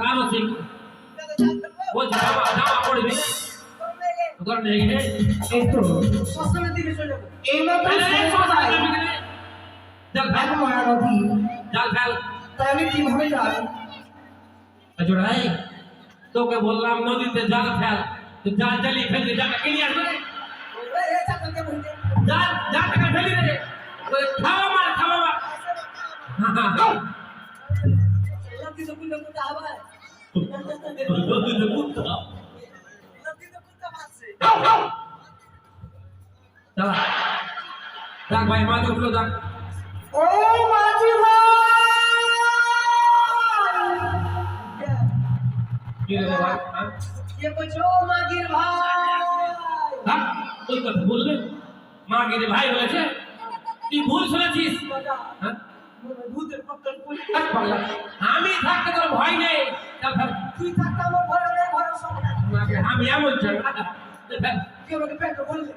আরো শিখ বলছি জামা পড়বি তোর নেই রে এই তো শ্মশানের দিকে চলে যাবো। এই মাত্র চল এক মায়া নদী চল চল তাই আমি কিভাবে যাই জোড়াই তোকে বললাম নদীতে জাল ফেল তুই জাল চালিয়ে ফেলবি জালটা কিনে আসবে রে জাল জালটাকে ফেলি রে ওই খাওয়া মার যাক ভাই মা তো উঠলো যাক ও মাঝি ভাই কি রে ভাই কে বলছো মাগির ভাই? হ্যাঁ ওই কথা বলবে মা গিরে ভাই বলেছে তুই ভুল শুনেছিস হ্যাঁ ভূতের পত্তন করি। আমি থাকতে তোর ভয় নেই চল চল তুই থাকতে আমার ভয় নেই, ভয়ের সঙ্গে আমি এমন চাই তুই আমাকে পেটে বললি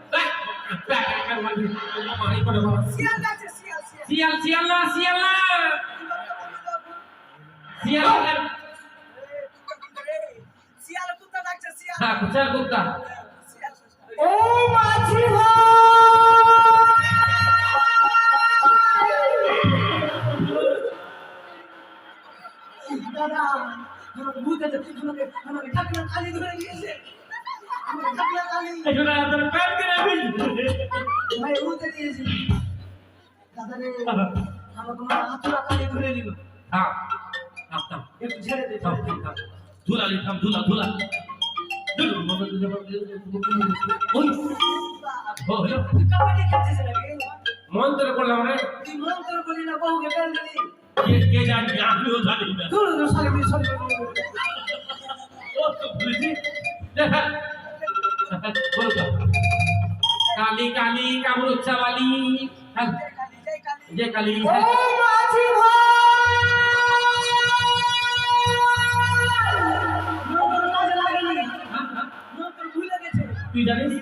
শিয়াল যাচ্ছে, শিয়াল শিয়াল শিয়াল শিয়াল না শিয়াল না শিয়াল শিয়াল কুত্তা ডাকছে, শিয়াল হ্যাঁ কুচার কুত্তা শিয়াল। ও মাঝি দাদা আমাকে ভূত আছে, আমাকে ঠাকুর কালি ধরে নিয়েছে, আমাকে ঠাকুর কালি এটা তোর প্যান করে ভাই ভূতে দিয়েছে। দাদা রে আমাকে মা হাতুড়া কালি ধরে নিল, হ্যাঁ থাম থাম একটু ছেড়ে দে। থাম থাম ধুলা লি থাম ধুলা ধুলা ওই ও হলো তুই কাবাডি খেলছিস নাকি? মন্ত্র করলাম রে তুই মন্ত্র বলি না, বহুকে বেল দিলি। কে জানি আমিও জানি না ধুর ধুর সারি সারি ও তো বুঝি বলো তো কালী কালী কামরুচ্ছা বালি যে কালী ও মাঝি মন্ত্র কাজে লাগেনি, মন্ত্র ভুলে গেছে। তুই জানিস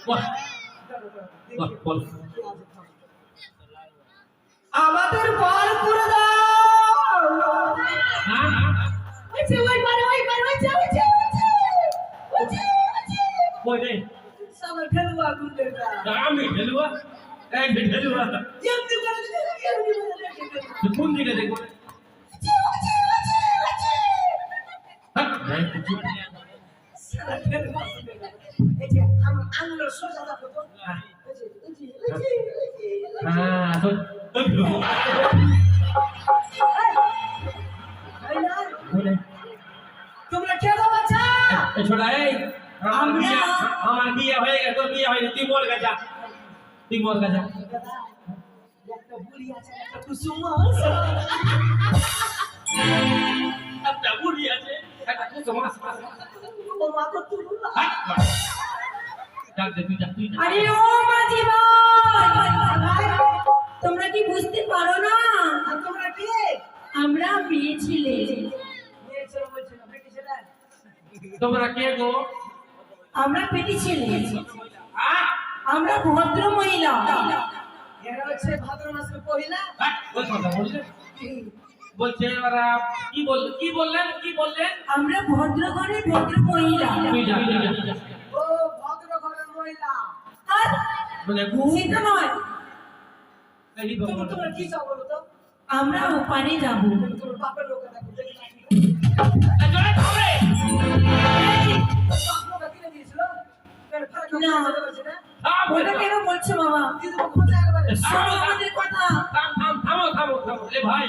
বল বল বল আমাদের পার করে দাও হ্যাঁ ওইছে ওই পারে ওইছে কই রে সামনে ফেলুয়া গুন্ডেটা আমি ঢেলুয়া এই ঢেলুয়া এমনি করে তুই কোন দিকে দেখো সারা ফেলুয়া গুন্ডেটা এই যে আঙ্গুলের সোজা দেখো তো, এই যে হ্যাঁ ছোড়া এই আমার বিয়ে হয়ে গেছে তোর বিয়ে হয়নি তুই মর গেছা তুই মর গেছা একটা বুড়ি আছে একটা কুসুম আছে একটা বুড়ি আছে একটা কুসুম আছে ও মা তো তুই যাক দে তুই যা আরে ও মাঝি ভাই তোমরা কি বুঝতে পারো না তোমরা কি আমরা মেয়ে ছিলে মেয়ে ছেলে বলছিল বেটি ছেলে তোমরা কে গো আমরা পেটি ছিলে হ্যাঁ আমরা ভদ্র মহিলা এরা হচ্ছে ভাদ্র মাসের পহিলা ওই কথা বলছে ওরা কি বললেন আমরা ভদ্র ঘরের ভদ্র মহিলা তুই যা ও ভদ্র ঘরের মহিলা আর মানে সেটা নয় এই তোমরা কি চাও বলো তো আমরা ওপারে যাব তোমার বাপের লোক দেখো দেখি জোরে ধরে বাপ লোক কিনে দিয়েছিল কেন ফারাক না। বলছে না ওটা কেন বলছো বাবা দিদি খোঁজা একবারে শোনো আমাদের কথা থামো এ ভাই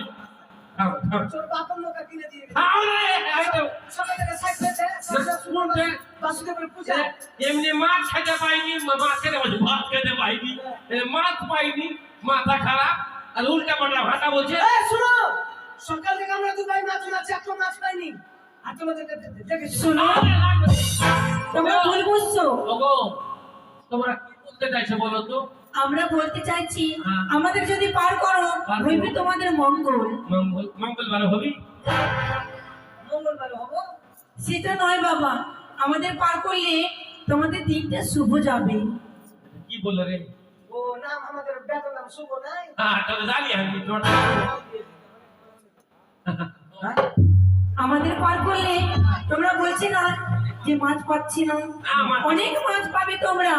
থামো তোর বাপের লোক কিনে দিয়ে থামো রে এই তো সবাই থেকে সাইড হয়েছে শুনুন বাসুদেবের পূজা এমনি মাছ খেতে পাইনি মাছ খেতে পাইনি ভাত খেতে পাইনি মাছ পাইনি মাথা খারাপ আর উল্টা পাল্টা ভাষা বলছে এই শুনো সকাল থেকে আমরা দুবাই মাছ মাছ একটা মাছ পাইনি আর তোমাদের দেখেছি শোনো তোমরা ভুল বুঝছো ওগো তোমরা কি বলতে চাইছো বলো তো আমরা বলতে চাইছি হ্যাঁ। আমাদের যদি পার করো পার করো। হইবে তোমাদের মঙ্গল মঙ্গলবার হবি মঙ্গলবার হবো সেটা নয় বাবা আমাদের পার করলে তোমাদের দিনটা শুভ যাবে কি বললো রে ও নাম আমাদের বেতন নাম শুভ নাই হ্যাঁ তবে জানি আমি তোরা আমাদের পার করলে তোমরা বলছি না যে মাছ পাচ্ছি না অনেক মাছ পাবে তোমরা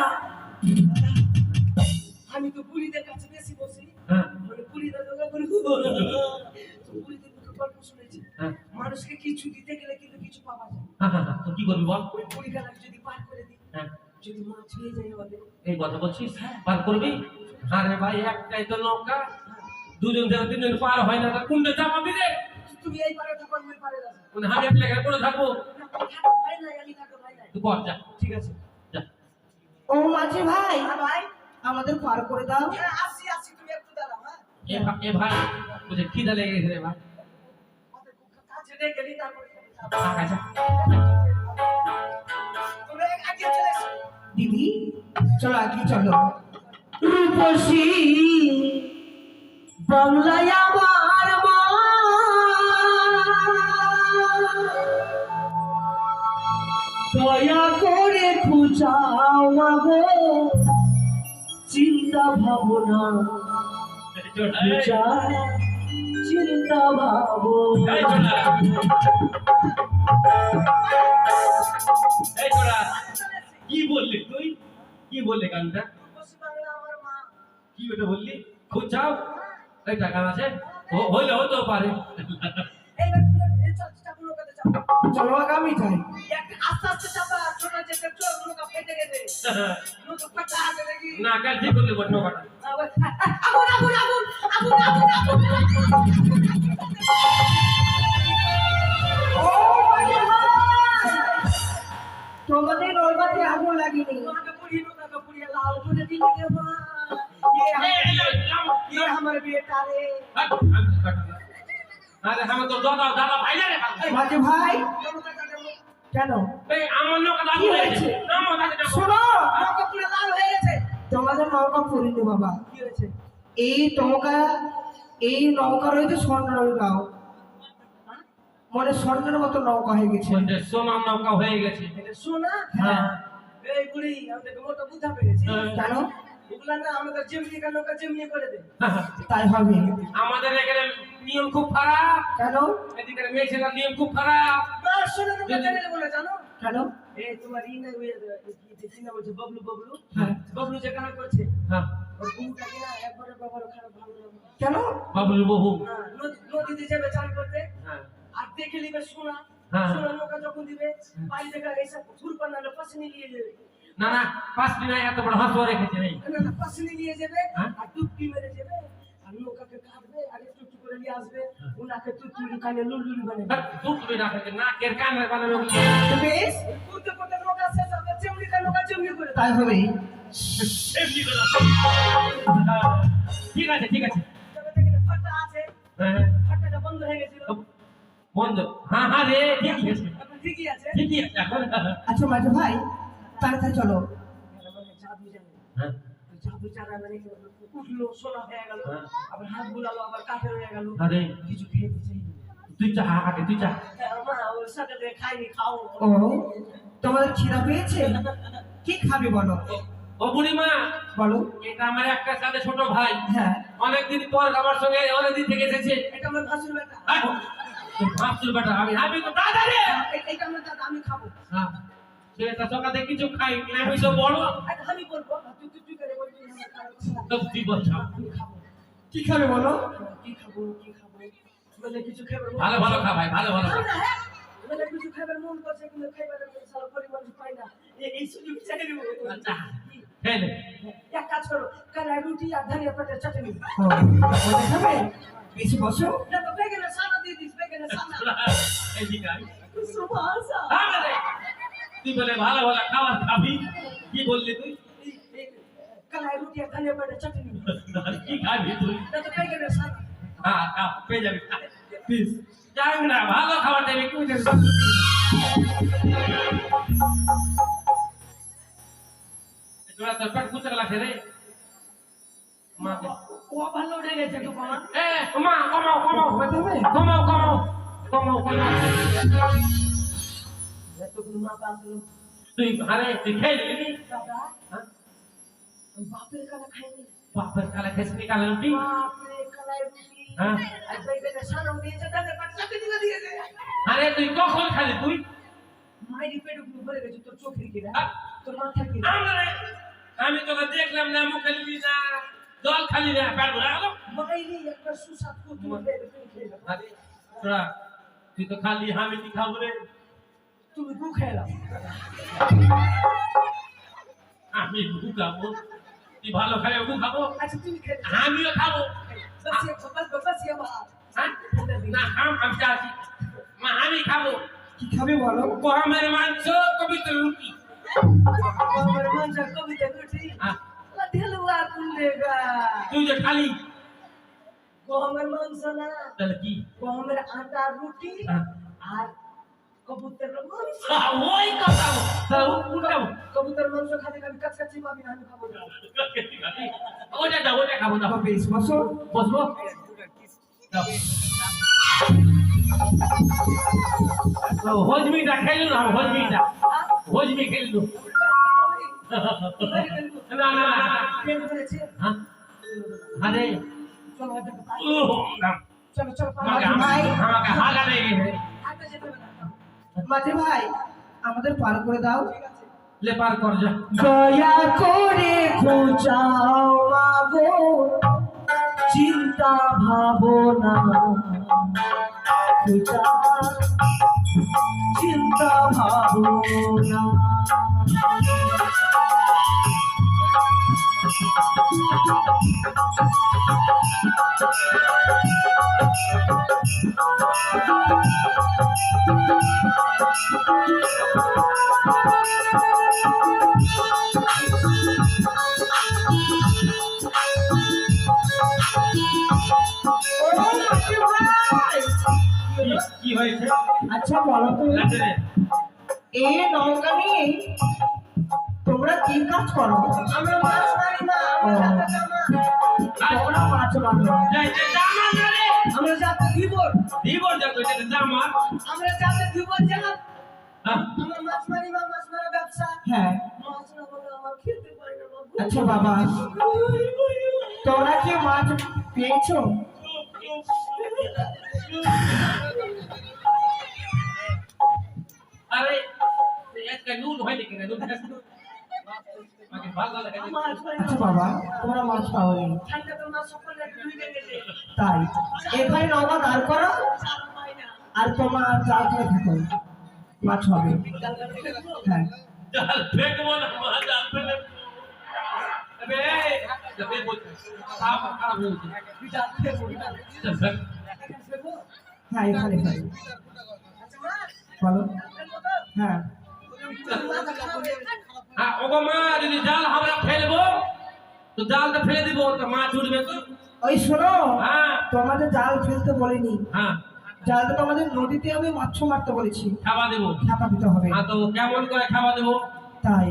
আমি তো পুরীদের কাছে বেশি বসি হ্যাঁ মানে পুরীদের লোক বলি পুরীদের মুখে গল্প শুনেছি হ্যাঁ মানুষকে কিছু দিতে গেলে কিন্তু কিছু পাওয়া যায় তো কি করবি বল ওই পুরী খেলাকে যদি পার করে দিই হ্যাঁ যদি মাছ হয়ে যায় আমাদের এই কথা বলছিস পার করবি আরে ভাই একটাই তো নৌকা দুজন থেকে তিনজন পার হয় না তা কোনটা চাপাবি রে তুমি এই পারে থাকো আমি ওই পারে যাবো মানে আমি একটা লেখা করে থাকবো ভাই নাই আমি থাকো ভাই নাই তুই কর যা ঠিক আছে যা ও মাঝি ভাই হ্যাঁ ভাই আমাদের পার করে দাও হ্যাঁ আসি তুমি একটু দাঁড়াও হ্যাঁ এ ভাই বুঝে খিদা লেগে গেছে রে ভাই আমাদের কাছে নিয়ে গেলি তারপরে আচ্ছা তুমি আগে চলে এসো দিদি চলো আগে চলো রূপসী বাংলায় আমার মা দয়া করে খুঁজাও মাগো চিন্তা ভাবনা চিন্তা ভাবনা এই তোরা কি বললি তুই কি বললি গানটা পশ্চিম বাংলা আমার মা কি ওটা বললি খুব চাও এই টাকা আছে হইলে হতেও পারে এই চাপু লোকাতে চাপা চলো আগামী যাই একটা আস্তে আস্তে চাপা ছোট যেটা চোর লোক ফেটে গেছে লোক ফাটা আছে নাকি না কাল ঠিক করলে বটনো কাটা আগুন আগুন আগুন আগুন আগুন আগুন তোমাদের নৌকাতে আগুন লাগেনি তোমাকে পুড়িয়ে লোকাকে পুড়িয়ে লাল করে দিলে রে মা ये हमारे बेटा रे আরে আমার তো দাদা ভাই না রে মাঝি ভাই কেন এই আমার লোক দাদা কি হয়েছে হয়েছে? না মা দাদা শোনো নৌকা পুড়ে লাল হয়ে গেছে তোমাদের নৌকা পুরিনি বাবা কি হয়েছে এই নৌকা রয়েছে স্বর্ণের গাও মানে স্বর্ণের মতো নৌকা হয়ে গেছে সোনার নৌকা হয়ে গেছে এটা শোনা হ্যাঁ এই বুড়ি আমাদেরকে মোটা বুঝা পেয়েছি কেন এগুলা না আমাদের যেমনি কার নৌকা যেমনি করে দে তাই হবে আমাদের এখানে নিয়ম খুব খারাপ কেন এদিকে মেয়েছেলার নিয়ম খুব খারাপ না শোনা নৌকা কেন বলে জানো কেন এই তোমার ই না ওই কি না বলছে ববলু ববলু হ্যাঁ। ববলু যে কাজ করছে হ্যাঁ ওর বউটা কিনা একবারে বাবার খারাপ ভালো না কেন বাবুল বহু নদীতে যাবে চান করতে হ্যাঁ আর দেখে নিবে সোনা হ্যাঁ। সোনা নৌকা যখন দিবে পানি দেখা এইসব ঘুরপান নাহলে পাশে নিয়ে যাবে না না 5 দিন এত বড় হাত রেখেছে নেই না পাশে নিয়ে যাবে হ্যাঁ। আর ডুবকি মেরে যাবে আর নৌকাকে কাটবে আর একটু একটু করে মুরগি আসবে ওনাকে তুই কানে লুলুলি বানাবে তুমি রাখে নাকের কানের বানাবে তো বেশ করতে করতে লোক আসে যাবে চেমনি কানে লোক চেমনি করে তাই হবে। এমনি করে ঠিক আছে ঠিক আছে তবে দেখেন ফাটা আছে হ্যাঁ ফাটাটা বন্ধ হয়ে গেছিল বন্ধ হ্যাঁ হ্যাঁ রে ঠিকই আছে এখন ঠিকই আছে ঠিকই আছে এখন আচ্ছা মাঝে ভাই তাড়াতাড়ি চলো। জাদু জানে হ্যাঁ জাদু জানা মানে উঠলো সোনা হয়ে গেল আবার হাত বুলালো আবার কাফের হয়ে গেল আরে কিছু খেতে চাই তুই চা হাঁটে তুই চা মা ওর সাথে খাইনি খাও ও তোমাদের খিদা পেয়েছে? কি খাবে বলো? ও বুড়িমা বলো। এটা আমার একটা সাথে ছোট ভাই হ্যাঁ অনেকদিন পর আমার সঙ্গে অনেকদিন থেকে এসেছে এটা আমার ভাসুর বেটা ভাবছিল বেটা আমি তো দাদা রে এটা আমার দাদা আমি খাবো হ্যাঁ সেটা সকালে কিছু খাই না আমি তো বড় আর আমি বলবো তুই করে বলবি তো তুই বলছ আমি খাবো কি খাবে বলো? কি খাবো বলে কিছু খাবার ভালো ভালো খা ভাই ভালো ভালো খা। বলে কিছু খাবার মন করছে কিন্তু খাবার সারা পরিমাণ পাই না এই সুযোগ চাই দেবো আচ্ছা খেয়ে নে। এক কাজ করো কালা রুটি আর ধনিয়া পাতার চাটনি ও, ওটা খাবে? বেশি বসো। না তো বেগেনের সানা দিয়ে দিস বেগেনের সানা এদিকে আয়। সুভাষা আরে রে, তুই বলে ভালো ভালো খাবার খাবি কি বললি তুই কালা রুটি আর ধনিয়া পাতার চাটনি কি খাবি তুই না তো বেগেনের সানা হ্যাঁ খা পেয়ে যাবি প্লিজ যাই না ভালো খাবার দেবে কি বুঝেছ তোরা তো পেট পুচে লাগছে রে মা ও ভালো উঠে গেছে তো মামা এ মা কমাও কমাও খেতে হবে? কমাও কমাও কমাও কমাও এতগুলো মা বাসলো তুই আরে তুই খেয়ে নিবি দাদা হ্যাঁ বাপের কালা খাইনি বাপের কালে খেসনি কালে রুটি বাপরে কালা রুটি হ্যাঁ আর বেগেনের সানা দিয়েছে তাদের পাতা চাটনি দিয়েছে আরে তুই কখন খালি তুই মাইরি পেট ভরে গেছে তোর চোখের কিরা আ- তোর মাথা কিরা আমি তোকে দেখলাম না মুখ খালি না জল খালি না পেট ভরা গেল মাইরি একটা সুস্বাদ কুতুব খেয়ে আরে তোরা তুই তো খালি আমি কি খাবো রে তুমি গু খেলাম আমি গু খাবো তুই ভালো খাবে গু খাবো আচ্ছা তুমি খেয়ে আমিও খাবো বাসিয়া বাবা হ্যাঁ? না আমি চাচ্ছি মা আমি খাবো কি খাবে বলো? গরমের মাংস কবিতা রুটি আমার মনটা কবিতা রুটি হ্যাঁ, ঢেলুয়া কুন্দেগা তুই যে খালি গমের মাংস না তাহলে কি গমের আটা রুটি হ্যাঁ। আর কবুতরের মাংস ওই কথা তাহলে উঠাবো কবুতরের মাংস খাতে খাবি কাছাকাছি পাবি না আমি খাবো না ওটা দাও ওটা খাবো দাও তো বেশ বসো। বসবো দাও। ও, হজমিটা খেলু না হজমিটা হজমি খেলু না না না পেট ভরেছে হ্যাঁ আরে চলো হয়তো না চলো চলো আমাকে আমাকে হাগা লেগে গেছে হাঁটতে যেতে হবে না মাঝে ভাই আমাদের পার করে দাও। লে পার কর যা দয়া করে খোঁচাও মাগো চিন্তা ভাবনা খোঁচা চিন্তা ভাবনা কি হয়েছে আচ্ছা বলো তো লাগছে রে এই নৌকা নিয়ে তোমরা কি কাজ করো? আমরা মাছ মারি না আমরা যাতে জামা তোমরা মাছ মারো। যাই যাই জামা না রে আমরা যাতে দিবর দিবর যা তো এটা জামা আমরা যাতে দিবর জানা হ্যাঁ আমরা মাছ মারি না মাছ মারা ব্যবসা হ্যাঁ মাছ না বলে আমার খেতে পারি না বাবু আচ্ছা বাবা তোমরা কি মাছ পেয়েছো? আরে একটা নুন হয় নাকি নুন আমাকে ভালো লাগে মাছ মারি আচ্ছা বাবা তোমরা মাছ পাওনি ঠান্ডা তো মাছ সকলে ধুইতে গেছে তাই এখানে নৌকা দাঁড় করো চাল পাই না আর তোমার জাল করে থাকো মাছ হবে। হ্যাঁ জাল ফেকবো না মা জাল ফেলে আবে যাবে বল খারাপ খারাপ হয়েছে বিটা ফেরবো না চল ফেক হ্যাঁ এখানে খাই। আচ্ছা মা বলো। ফেলবো তো? হ্যাঁ মাথা খারাপ হয়ে গেছে। হ্যাঁ ওগো মা যদি জাল আমরা ফেলবো তো জালটা ফেলে দিব তো মাছ উঠবে তো। ওই শোনো, হ্যাঁ তোমাদের জাল ফেলতে বলিনি, হ্যাঁ জালটা তো আমাদের নদীতে আমি মাছ মারতে বলেছি, খাওয়া দেবো। খাপা দিতে হবে। হ্যাঁ তো কেমন করে খাওয়া দেবো? তাই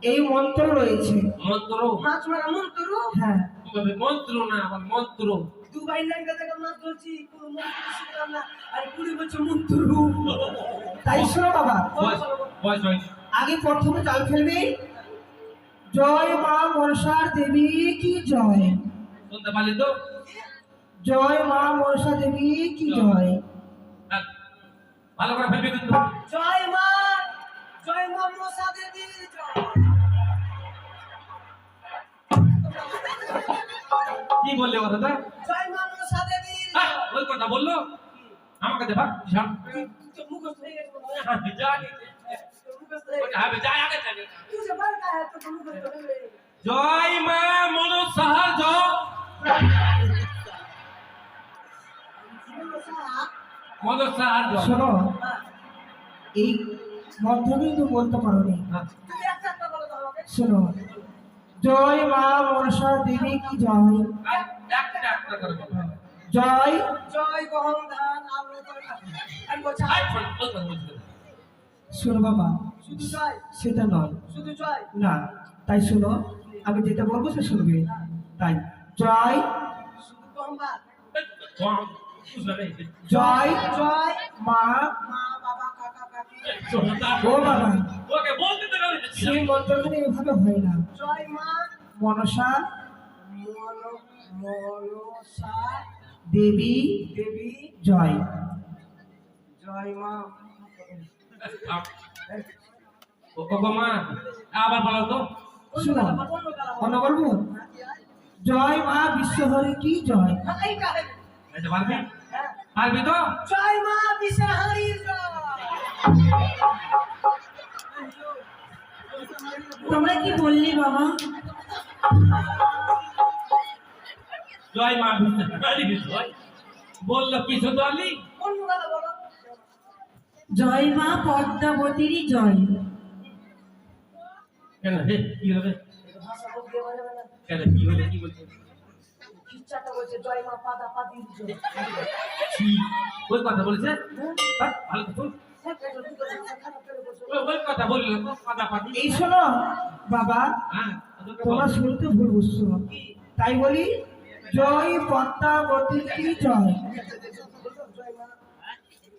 এই মন্ত্র রয়েছে। মন্ত্র? মাছ মারা মন্ত্র? হ্যাঁ মন্ত্র না আবার মন্ত্র। দুবাই ল্যাঙ্গা থেকে মাছ ধরছি, কোনো মন্ত্র শিখলাম না, আর 20 বছর মন্ত্র। তাই শোনো বাবা, বয়স বয়স হয়নি। আগে প্রথমে জাল ফেলবে। জয় মা মনসার দেবী কি জয়, শুনতে পারলি তো? জয় মা মনসা দেবী কি জয়। হ্যাঁ, ভালো করে ফেলবি কিন্তু। জয় মা মনসা দেবীর জয়। কি বললে কথাটা? জয় মা মনসা দেবীর হ্যাঁ, জয়। ওই কথা বললো আমাকে দে ভাগ ঝাড়। तो मुखस्त हो गया হ্যাঁ, যা আগে। तो मुखस्त हो गया হ্যাঁ, যা আগে চলে। तुझे बड़का है तो मुखस्त हो गया জয় মা মনসার জয়। মনসার জয়। শোনো, এই মন্ত্র কিন্তু বলতে পারো নি। হ্যাঁ, तुझे अच्छा अच्छा बोलो तो আমাকে শোনো, জয় মা মনসা দেবী কি জয়, একটা একটা করে বলো। জয়। জয় গহম ধান আলু তরকা আর গোছা আই, শোন, ওই কথা বলছি না। শোনো বাবা, শুধু জয় সেটা নয়, শুধু জয় না। তাই শোনো, আমি যেটা বলবো সে শুনবে। তাই জয় শুধু গহম ভাত কম, বুঝলে রে? জয় জয় মা। মা বাবা কাকা কাকি শোন, তা- ও বাবা, ওকে বলতে তো পারি না। সেই মন্ত্রগুলো এভাবে হয় না। জয় মা মনসা মনসা দেবী দেবী জয়। জয় মা ওগো মা আবার বলো তো। শোনো, অন্য বলবো। জয় মা বিশ্বহরি কি জয়, এইটা এটা পারবি? পারবি তো? জয় মা বিশাহারীর জয় তোমরা কি বললি বাবা? জয় মা বিষ্ণু জয় বললো কিছু তো আলি। অন্য কথা বলো জয় মা পদ্মাবতীরই জয়। কেন হে কি হবে? ভাষা বলতে পারবে না কেন কি হবে? কি বলছে? খিচ্চাটা বলছে জয় মা পাদা পাদির জয় ছি, ওই কথা বলেছে? হ্যাঁ, ভালো তো। ওই কথা বললো তো পাদাপাদি। এই শোনো বাবা, হ্যাঁ, ওদেরকে বল। তোমরা শুনতে ভুল বুঝছো, তাই বলি জয় পদ্মাবতী কি জয়।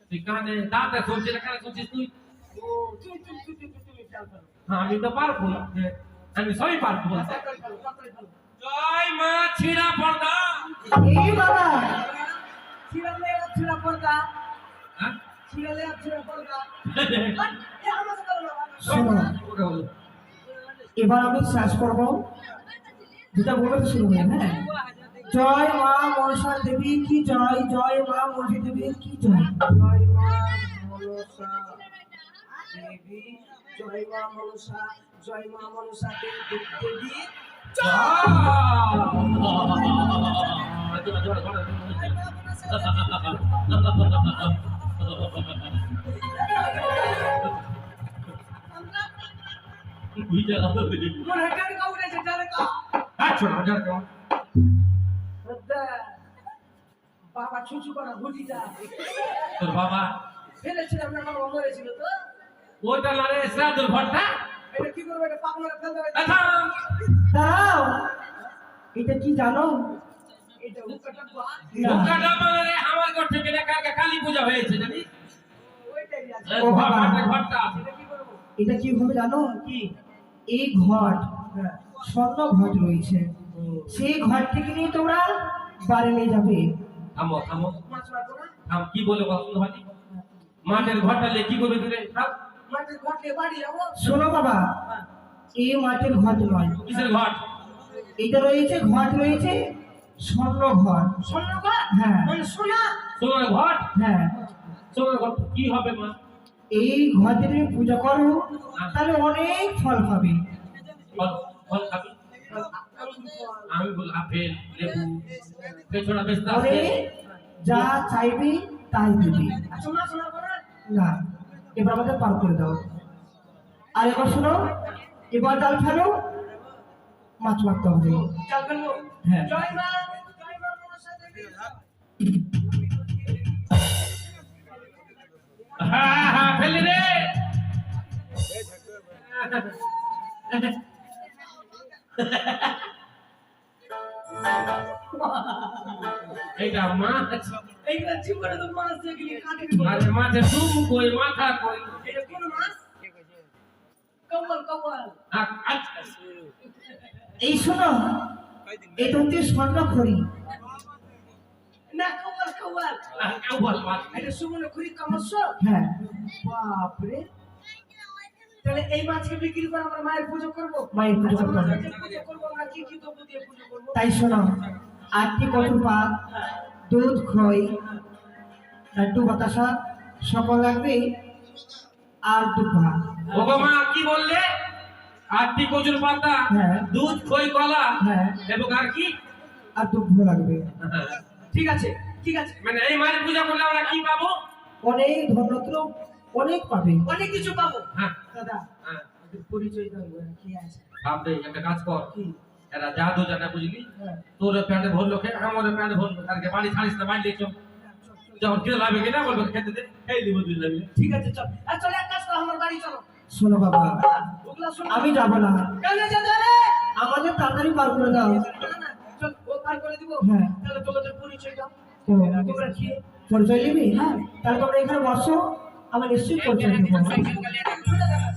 তুই কানে দাঁতে শুনছিস না, কানে শুনছিস তুই? হ্যাঁ, আমি তো পারবো, আমি সবই পারবো বলতে। জয় মা ছিড়া পর্দা। এই বাবা, ছিড়ালে ছিড়া পড়তা হ্যাঁ? ছিড়ালে ছিড়া পড়তা এ আমাকে বলো না শোনো, ওকে বলো। এবার আমি শ্বাস করবো, যেটা বলবে শুনবে। হ্যাঁ, জয় মা মনসা দেবী কি জয়, জয় মা মনসা দেবী কি জয়। জয় মা মনসা দেবী জয় মা মনসা জয় মা মনসা দেবী মোর হেডার কাউরে যেটারে কা বাবা ছুচু করা ঘুটি যা তোর বাবা ফেলেছিলাম না বাবা মরেছিল তো ওটা না রে শ্রাদ্ধর ভট্টা। এটা কি করবে এটা পাকনা ফেলতে হবে দাঁড়াও, এটা কি জানো? এটা উকাটা বাদ না। ওটা মানে রে আমার ঘর থেকে না কালকে কালী পূজা হয়েছে জানিস? ওইটাই আছে ও বাবা। ঘরটা আছে। এটা কি করব এটা কি হবে জানো? কি এই ঘট, স্বর্ণ ঘট রয়েছে, সেই ঘর থেকে নিয়ে তোমরা বাড়ি নিয়ে যাবে। থামো থামো মাছ মারবো না থাম, কি বলে পছন্দ ভাই? মাঠের ঘরটা নিয়ে কি করবে তুই রে? থাম। মাটির ঘাটে বাড়ি যাবো শোনো বাবা, এই মাটির ঘট নয়, কিসের ঘর? এটা রয়েছে ঘট রয়েছে স্বর্ণ ঘট। স্বর্ণ ঘর হ্যাঁ মানে সোনা সোনার ঘর? হ্যাঁ, সোনার ঘর কি হবে মা? এই ঘটে তুমি পূজা করো, তাহলে অনেক ফল পাবে। ফল ফল খাবি? আমি বল আপেল লেবু পেছনা বেচতে পরে আসবে। যা চাইবে তাই দিবি। আচ্ছা মাছ না করে না, এবার আমাদের পার করে দাও। আর এবার শোনো, এবার জাল ফেলো, মাছ মারতে হবে। চাল ফেলবো। হ্যাঁ। জয় মা মনসা দেবী। হ্যাঁ ফেলে রে। এইটা মাছ। এইগুলা জীবনে তো মাছ দেখলি কাটে আরে মাছের ডুম কই, মাথা কই। এটা কোন মাছ? কমল কমল। আচ্ছা এই শোনো, এটা হচ্ছে স্বর্ণখড়ি। না কমল কমল। কেউ বল মাছ। এটা সুমনে খুরি কামস্য। হ্যাঁ, বাপরে। তাহলে এই মাছকে বিক্রি করে আমরা মায়ের পুজো করব। মায়ের পুজো করতে হবে। মাছের পুজো করব, আমরা কি কি দ্রব্য দিয়ে পুজো করব? তাই শোনো, 8টি কচুর পাত, দুধ, খই, লাড্ডু, বাতাসা সকল লাগবে, আর দুধ। ওগো মা কি বললে? 8টি কচুর পাতা, হ্যাঁ। দুধ, খই, কলা, হ্যাঁ, এবং আর কি? আর দুধ লাগবে। ঠিক আছে ঠিক আছে। মানে এই মায়ের পূজা করলে আমরা কি পাবো? অনেক ধনরত্ন অনেক পাবে। অনেক কিছু পাবো। হ্যাঁ দাদা হ্যাঁ। আমাদের পরিচয় দাও কি আছে? ভাববে একটা কাজ কর, কি? এরা জাদু জানা বুঝলি, হ্যাঁ। তোর প্যান্টে ভরলো খেয়ে আমার প্যান্টে ভরলো, কালকে বাড়ি ছাড়িস না, বাড়ি চল, যখন খেতে লাগবে কিনা বলবো খেতে দে, খেয়ে দিব দুই লাগবে। ঠিক আছে চল। আর চল এক কাজ করো, আমার বাড়ি চলো। শোনো বাবা, ওগুলা শোনো। আমি যাব না, কেন যেতে হবে? আমাদের তাড়াতাড়ি পার করে দাও। না, না, চল ও পার করে দিব। হ্যাঁ। তাহলে তোমাদের পরিচয় দাও। ও, তোমরা কি? পরিচয় নিবি? হ্যাঁ, তাহলে তোমরা এখানে বসো, আমি নিশ্চয়ই পরিচয় দেবো।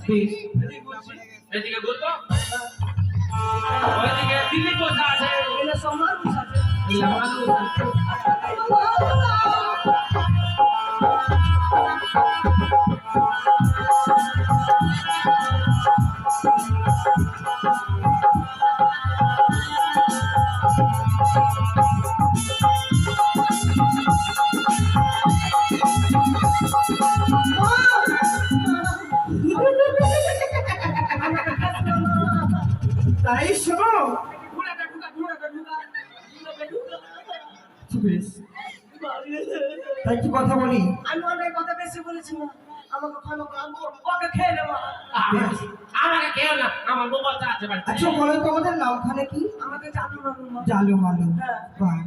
ঠিক। এদিকে ঘুরবো, ওইদিকে দিল্লি বসা আছে, এগুলো সব মানুষ আছে। এগুলা মানুষ আছে। তাই শোনো, ঢুকা, ঢুকা, ঢুকা, ঢুকা, ঢুকা, ঢুকা। বেশ, তাই কি কথা বলি? আমি অনেক কথা বেশি বলেছি না, আমাকে ক্ষমা করো, আমি ওকে খেয়ে নেবো। বেশ। আমাকে কেউ না, আমার মোবাইলটা আছে বাড়িতে। আচ্ছা বলো, তোমাদের নামখানে কি? আমাকে জানো না তুমি? জালু মালু। হ্যাঁ। বাহ।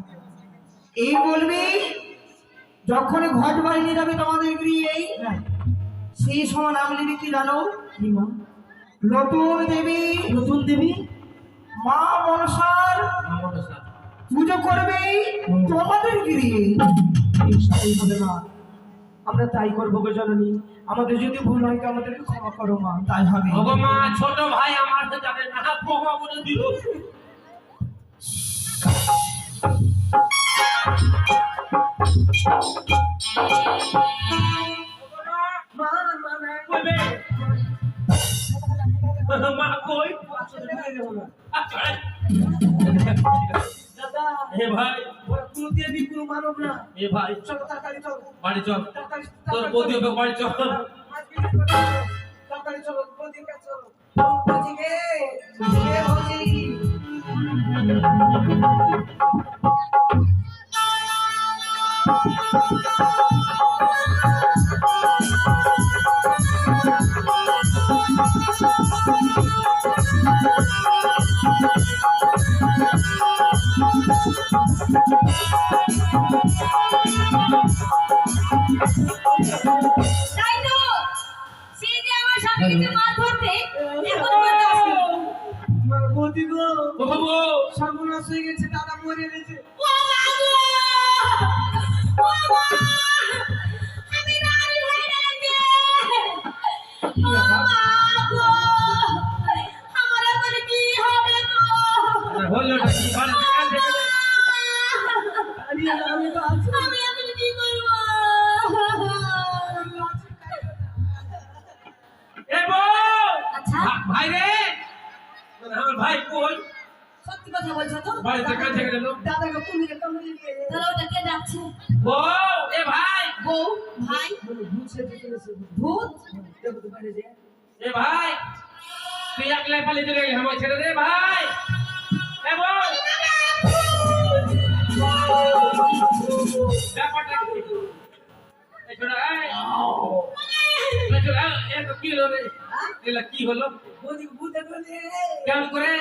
এই বলবি, যখনই ঘট বাড়ি নিয়ে যাবে তোমাদের গৃহে, সেই সময় নাম নিবি কি জানো? কি মা? নতুন দেবী, নতুন দেবী? মা মনসার আমার সাথে পুজো করবে তোমাদের গৃহে। এই হবে মা, আমরা তাই করবো গো জননী। আমাদের যদি ভুল হয় তো আমাদেরকে ক্ষমা করো মা। তাই হবে। ওগো মা, ছোট ভাই আমার তো জানে না, ক্ষমা করে দিল। মা মা না কইবে মা কই? দাদা এ ভাই, ওরা কোনো দেবী কোনো মানব না। এ ভাই, চলো তাড়াতাড়ি চলো, বাড়ি চল, তাড়াতাড়ি তোর বৌদি হবে বাড়ি চল। তাড়াতাড়ি চলো, বৌদির কাছে চলো। বৌদি গে, গে বৌদি। তাই তো সে যে আমার স্বামীকে মাছ ধরতে এখন পর্যন্ত আসেনি। মা বৌদি গো, ও বাবু, সর্বনাশ হয়ে গেছে, দাদা মরে গেছে। ও মা গো! ও মা! আমি রানী হয়ে গেছি! ও মা গো! আমার এখন কি হবে গো? হলোটা কি? বাড়িতে কাল থেকে নে। আরে আমি তো আছি। আমি এখন কি করবো? এ বউ! আচ্ছা, ভাই রে, আমার ভাই কই? সত্যি কথা বলছো তো? বাড়িতে কাল থেকে গেল। দাদাকে কুমিরে কামড়ে দিয়ে তাহলে ওটা কে ডাকছে? বউ, এ ভাই, বউ, ভাই, ভূত সেজে চলেছে। ভূত? দেখো তো বাইরে যে। এ ভাই, তুই একলাই পালিয়ে চলে গেলি, আমার ছেড়ে দে ভাই। এ বউ, ব্যাপারটা কি? এটা কি হলো রে? এলা কি হলো? বৌদি ভূতে বলে কেমন করে?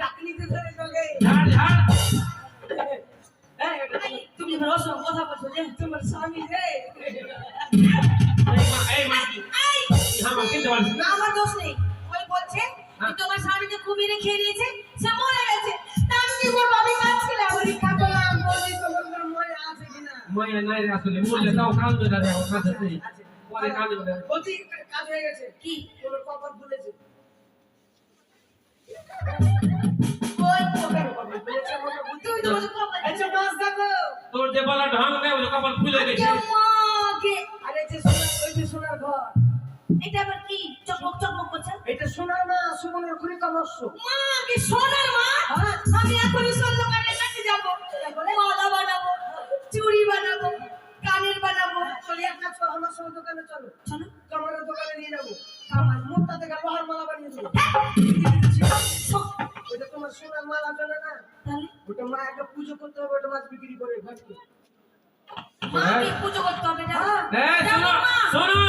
ডাকনিতে ধরে চলে ঝাড় ঝাড়। তুমি রসম কথা বলছো যে তোমার স্বামী রে এই মা কি? আমার কিনতে পারছিস না আমার দোষ নেই ওই বলছে যে তোমার স্বামীকে কুমিরে খেয়ে নিয়েছে সে মরে গেছে তা আমি কি করবো আমি কাঁদছিলাম পরীক্ষা করলাম বৌদি তোমার মনে আছে কিনা ময়া নাই রে আসলে মরলে তাও কাঁদবে না রে আমার কাছে পরে কাঁদবে না। বৌদি কাজ হয়ে গেছে কি তোমার কপাল ফুলেছে ওই কপাল ফুলেছে মনে বুদ্ধি তুমি তো কপাল আচ্ছা মাছ দেখো তোর যে বলা ঢং নেই ওই কপাল ফুলে গেছে। মাকে আরে যে সোনার ওই যে সোনার ঘর এটা আবার কি চকমক চকমক করছে এটা সোনার মা সুমনের খুবই কমস্য মা কি সোনার মা হ্যাঁ। আমি এখনই সোনার দোকানে কাছে যাব মালা বানাবো চুড়ি বানাবো কানের বানাবো চলে এক কাজ করো আমার সঙ্গে দোকানে চলো চলো কামারের দোকানে নিয়ে যাবো আমার মুখটা থেকে লোহার মালা বানিয়ে দেবো ওটা তোমার সোনার মালা চলে না তাহলে ওটা মা একটা পুজো করতে হবে ওটা মাছ বিক্রি করে ঘরকে মাকে পুজো করতে হবে না এই শোনো শোনো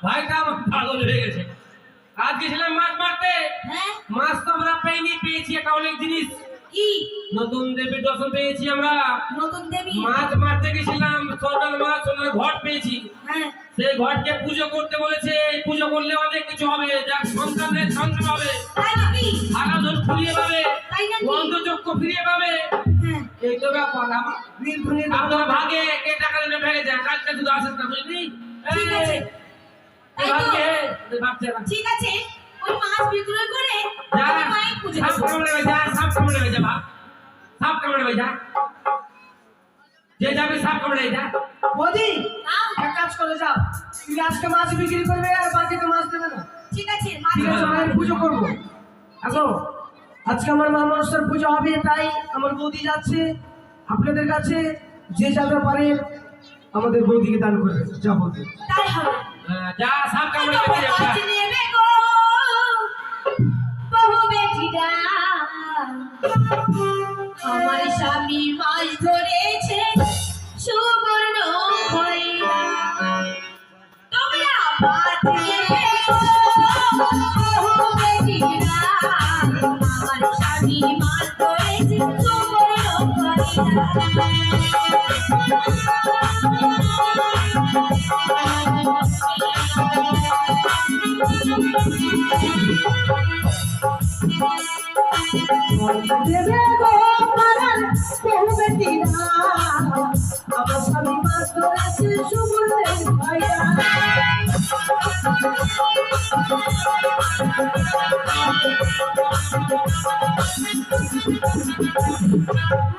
ভাইটা আমার পাগল হয়ে গেছে। আজ গেছিলাম মাছ মারতে, হ্যাঁ মাছ তো আমরা পেয়েছি একটা অনেক জিনিস। কি নতুন দেবীর দর্শন পেয়েছি আমরা। নতুন দেবী মাছ মারতে গেছিলাম, সোনার মাছ সোনার ঘট পেয়েছি। হ্যাঁ সেই ঘটকে পুজো করতে বলেছে, পুজো করলে অনেক কিছু হবে, যার সন্তানের সন্তান হবে, তাই নাকি আরাধন ফিরিয়ে পাবে, তাই নাকি অন্তর্চক্ষ ফিরিয়ে পাবে। হ্যাঁ এই তো ব্যাপার। নীলধুনি আপনার ভাগে কে টাকা দেবে ভেঙে যায়, কাজটা শুধু আসেন না বুঝলি। ঠিক আছে তাই তো ভাবছে না ঠিক আছে ওই মাছ বিক্রয় করে যা আমি মায়ের পুজো সাপ করবো কামড়ে ভাই যা, সাপ কামড়ে ভাই যা, সাপ কামড়ে ভাই যা, যে যাবে সাপ কামড়ে যা। বৌদি নাও। এক কাজ করে যাও তুমি আজকে মাছ বিক্রি করবে আর বাকিতে মাছ দেবে না ঠিক আছে মাছ ঠিক আছে মায়ের পুজো করবো আসো আজকে আমার মা মনসার পুজো হবে তাই আমার বৌদি যাচ্ছে আপনাদের কাছে যে যাতে পারে আমাদের বৌদিকে দান করবে যা বৌদি তাই হবে যা সাপ কামড়ে ভাই যা। মাছ নেবে গো বহু বেটিরা আমার স্বামী মাছ ধরেছে সুবর্ণ হইয়া তোমরা মাছ নেবে গো বহু বেটিরা আমার স্বামী মাছ ধরেছে সুবর্ণ দেবে গো পারান বহু বেটিরা আমার স্বামী মাছ ধরেছে সুবর্ণের ভাইয়া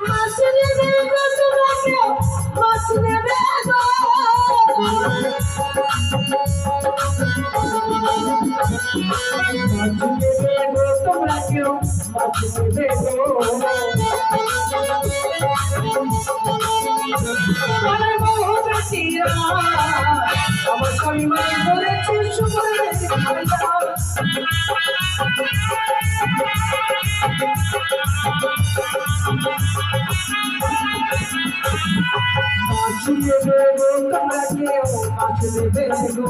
মাছ নেবে গো তোমাকে মাছ নেবে গো মাছ নেবে গো তোমরা কেউ মাছ নেবে গো আমার বহু বেটিরা আমার স্বামী মাছ ধরেছে সুবর্ণের ভাইয়া মাছ নেবে গো তোমরা কেউ মাছ নেবে গো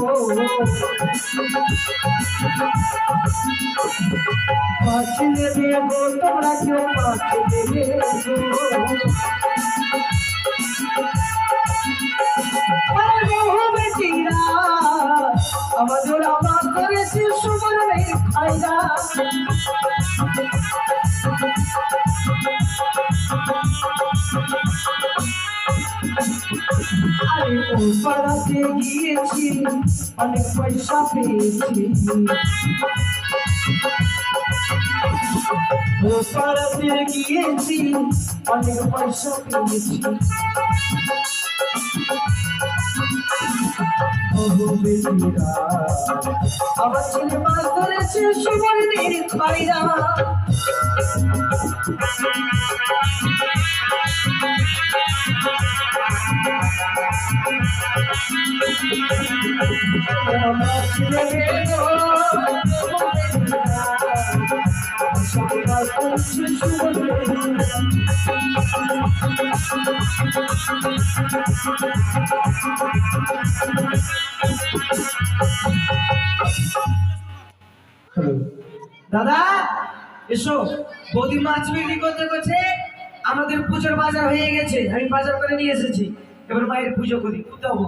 মাছ নেবে গো তোমরা কেউ মাছ নেবে গো আমার বহু বেটিরা আমাদের আবাদ করেছে সুবর্ণের খাইরা আরে ও পাড়াতে গিয়েছি অনেক পয়সা পেয়েছি ও পাড়াতে গিয়েছি অনেক পয়সা পেয়েছি বহু বেটিরা আমার ছেলে মাছ ধরেছে সুবর্ণের খাইরা মাছ নেবে গো সবাই মাছ ধরেছে সুবর্ণের দাদা এসো, বৌদি মাছ বিক্রি করতে করছে, আমাদের পুজোর বাজার হয়ে গেছে, আমি বাজার করে নিয়ে এসেছি, এবার মায়ের পুজো করি। দেবো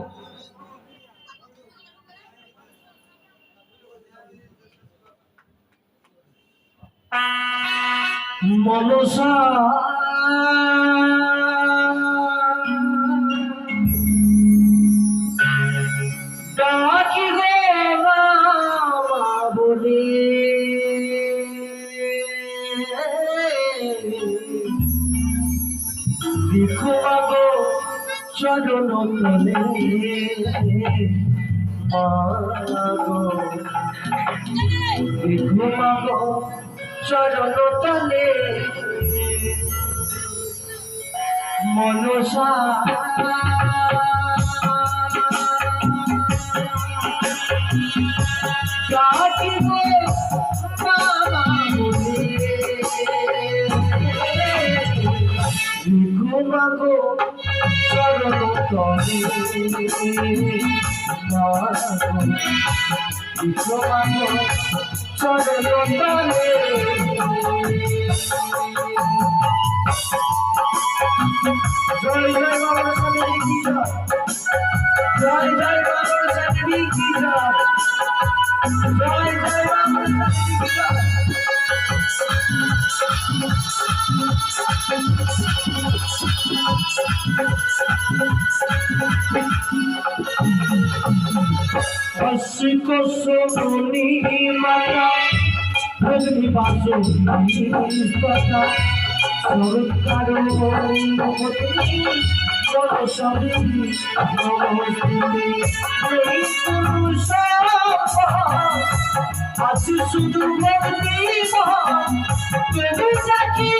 মনসা ডাকি গো বাবা বলে, দেখো মাগো চরণ তলে, মাগো দেখো মাগো চরণ তলে, মনসা ডাকি গো বাবা বলে, দেখো মাগো চরণ তলে, মাগো দেখো মাগো চরণ তলে। জয় জয় বাবার সাথে কি জয়, জয় জয় বাবার সাথে কি জয়, জয় জয় বাবার সাথে কি জয়। অসিক সোনি মাতা ভগ্নি বাসো নিষ্পতা সরকার মন্ত্রী সরস্বতী নমস্তে, এই পুরুষ আছি শুধু ভক্তি তবু সাক্ষী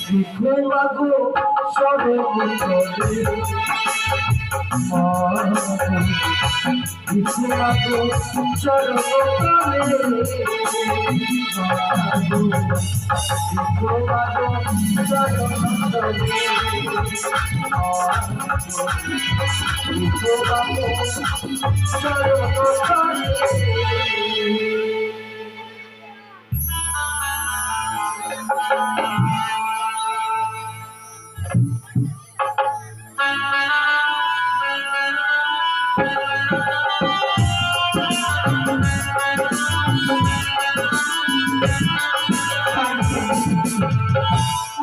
দেখো মাগো সর্বতলে, দেখো মাগো চরণ তলে, মাগো দেখো মাগো চরণ তলে, দেখো মাগো চরণ তলে।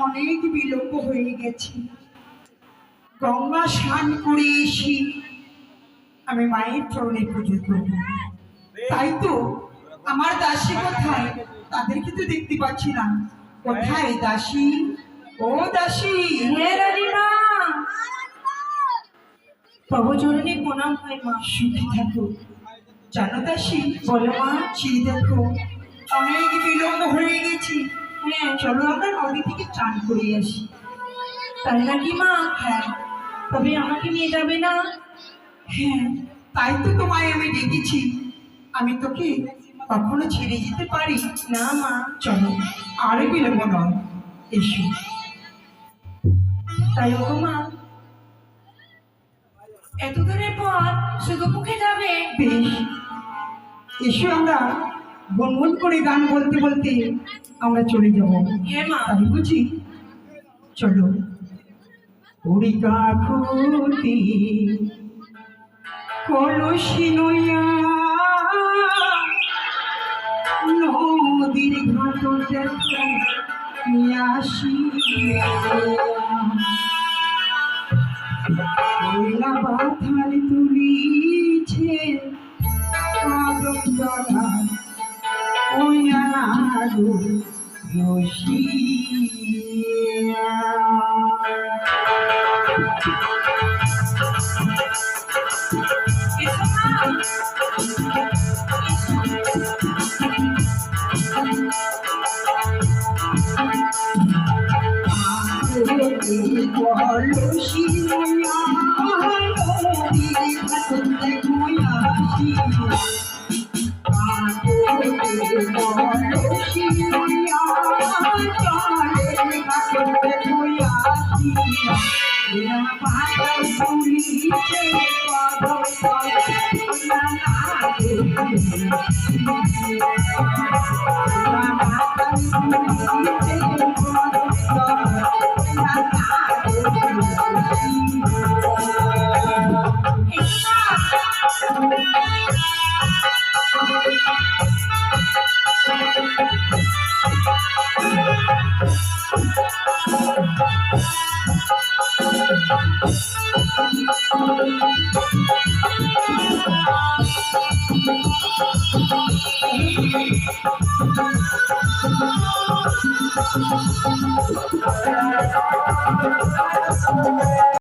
অনেক বিলম্ব হয়ে গেছে, গঙ্গা স্নান করে এসে আমি মায়ের চরণে পুজো করব। তাই তো আমার দাসী কোথায়, তাদেরকে তো দেখতে পাচ্ছি না। কোথায় দাসী? ও দাসী! হে রানীমা, প্রভু চরণে প্রণাম হয় মা। সুখী থাকো। জানো দাসী, বলো মা। সেই দেখো অনেক বিলম্ব হয়ে গেছে, হ্যাঁ চলো আমরা নদী থেকে চান করে আসি। তাই নাকি মা? হ্যাঁ তবে আমাকে নিয়ে যাবে না? হ্যাঁ, তাই তো তোমায় আমি ডেকেছি। আমি তোকে কখনো ছেড়ে যেতে পারি না মা। চলো, আর বিলম্ব নয়, এসো। তাই গো মা, এত দূরের পর শুধু মুখে যাবে? বেশ, এসো, আমরা গুনগুন করে গান বলতে বলতে আমরা চলে যাব। হ্যাঁ মা। তাই বুঝি, চলো। ওরি কাকুতি কলসি নইয়া নদীর ঘাট আসিয়া কয়লা বাথার তুলিছে কাদম জলা ওইয়া নাগো রসিয়া। কলসি Thank you.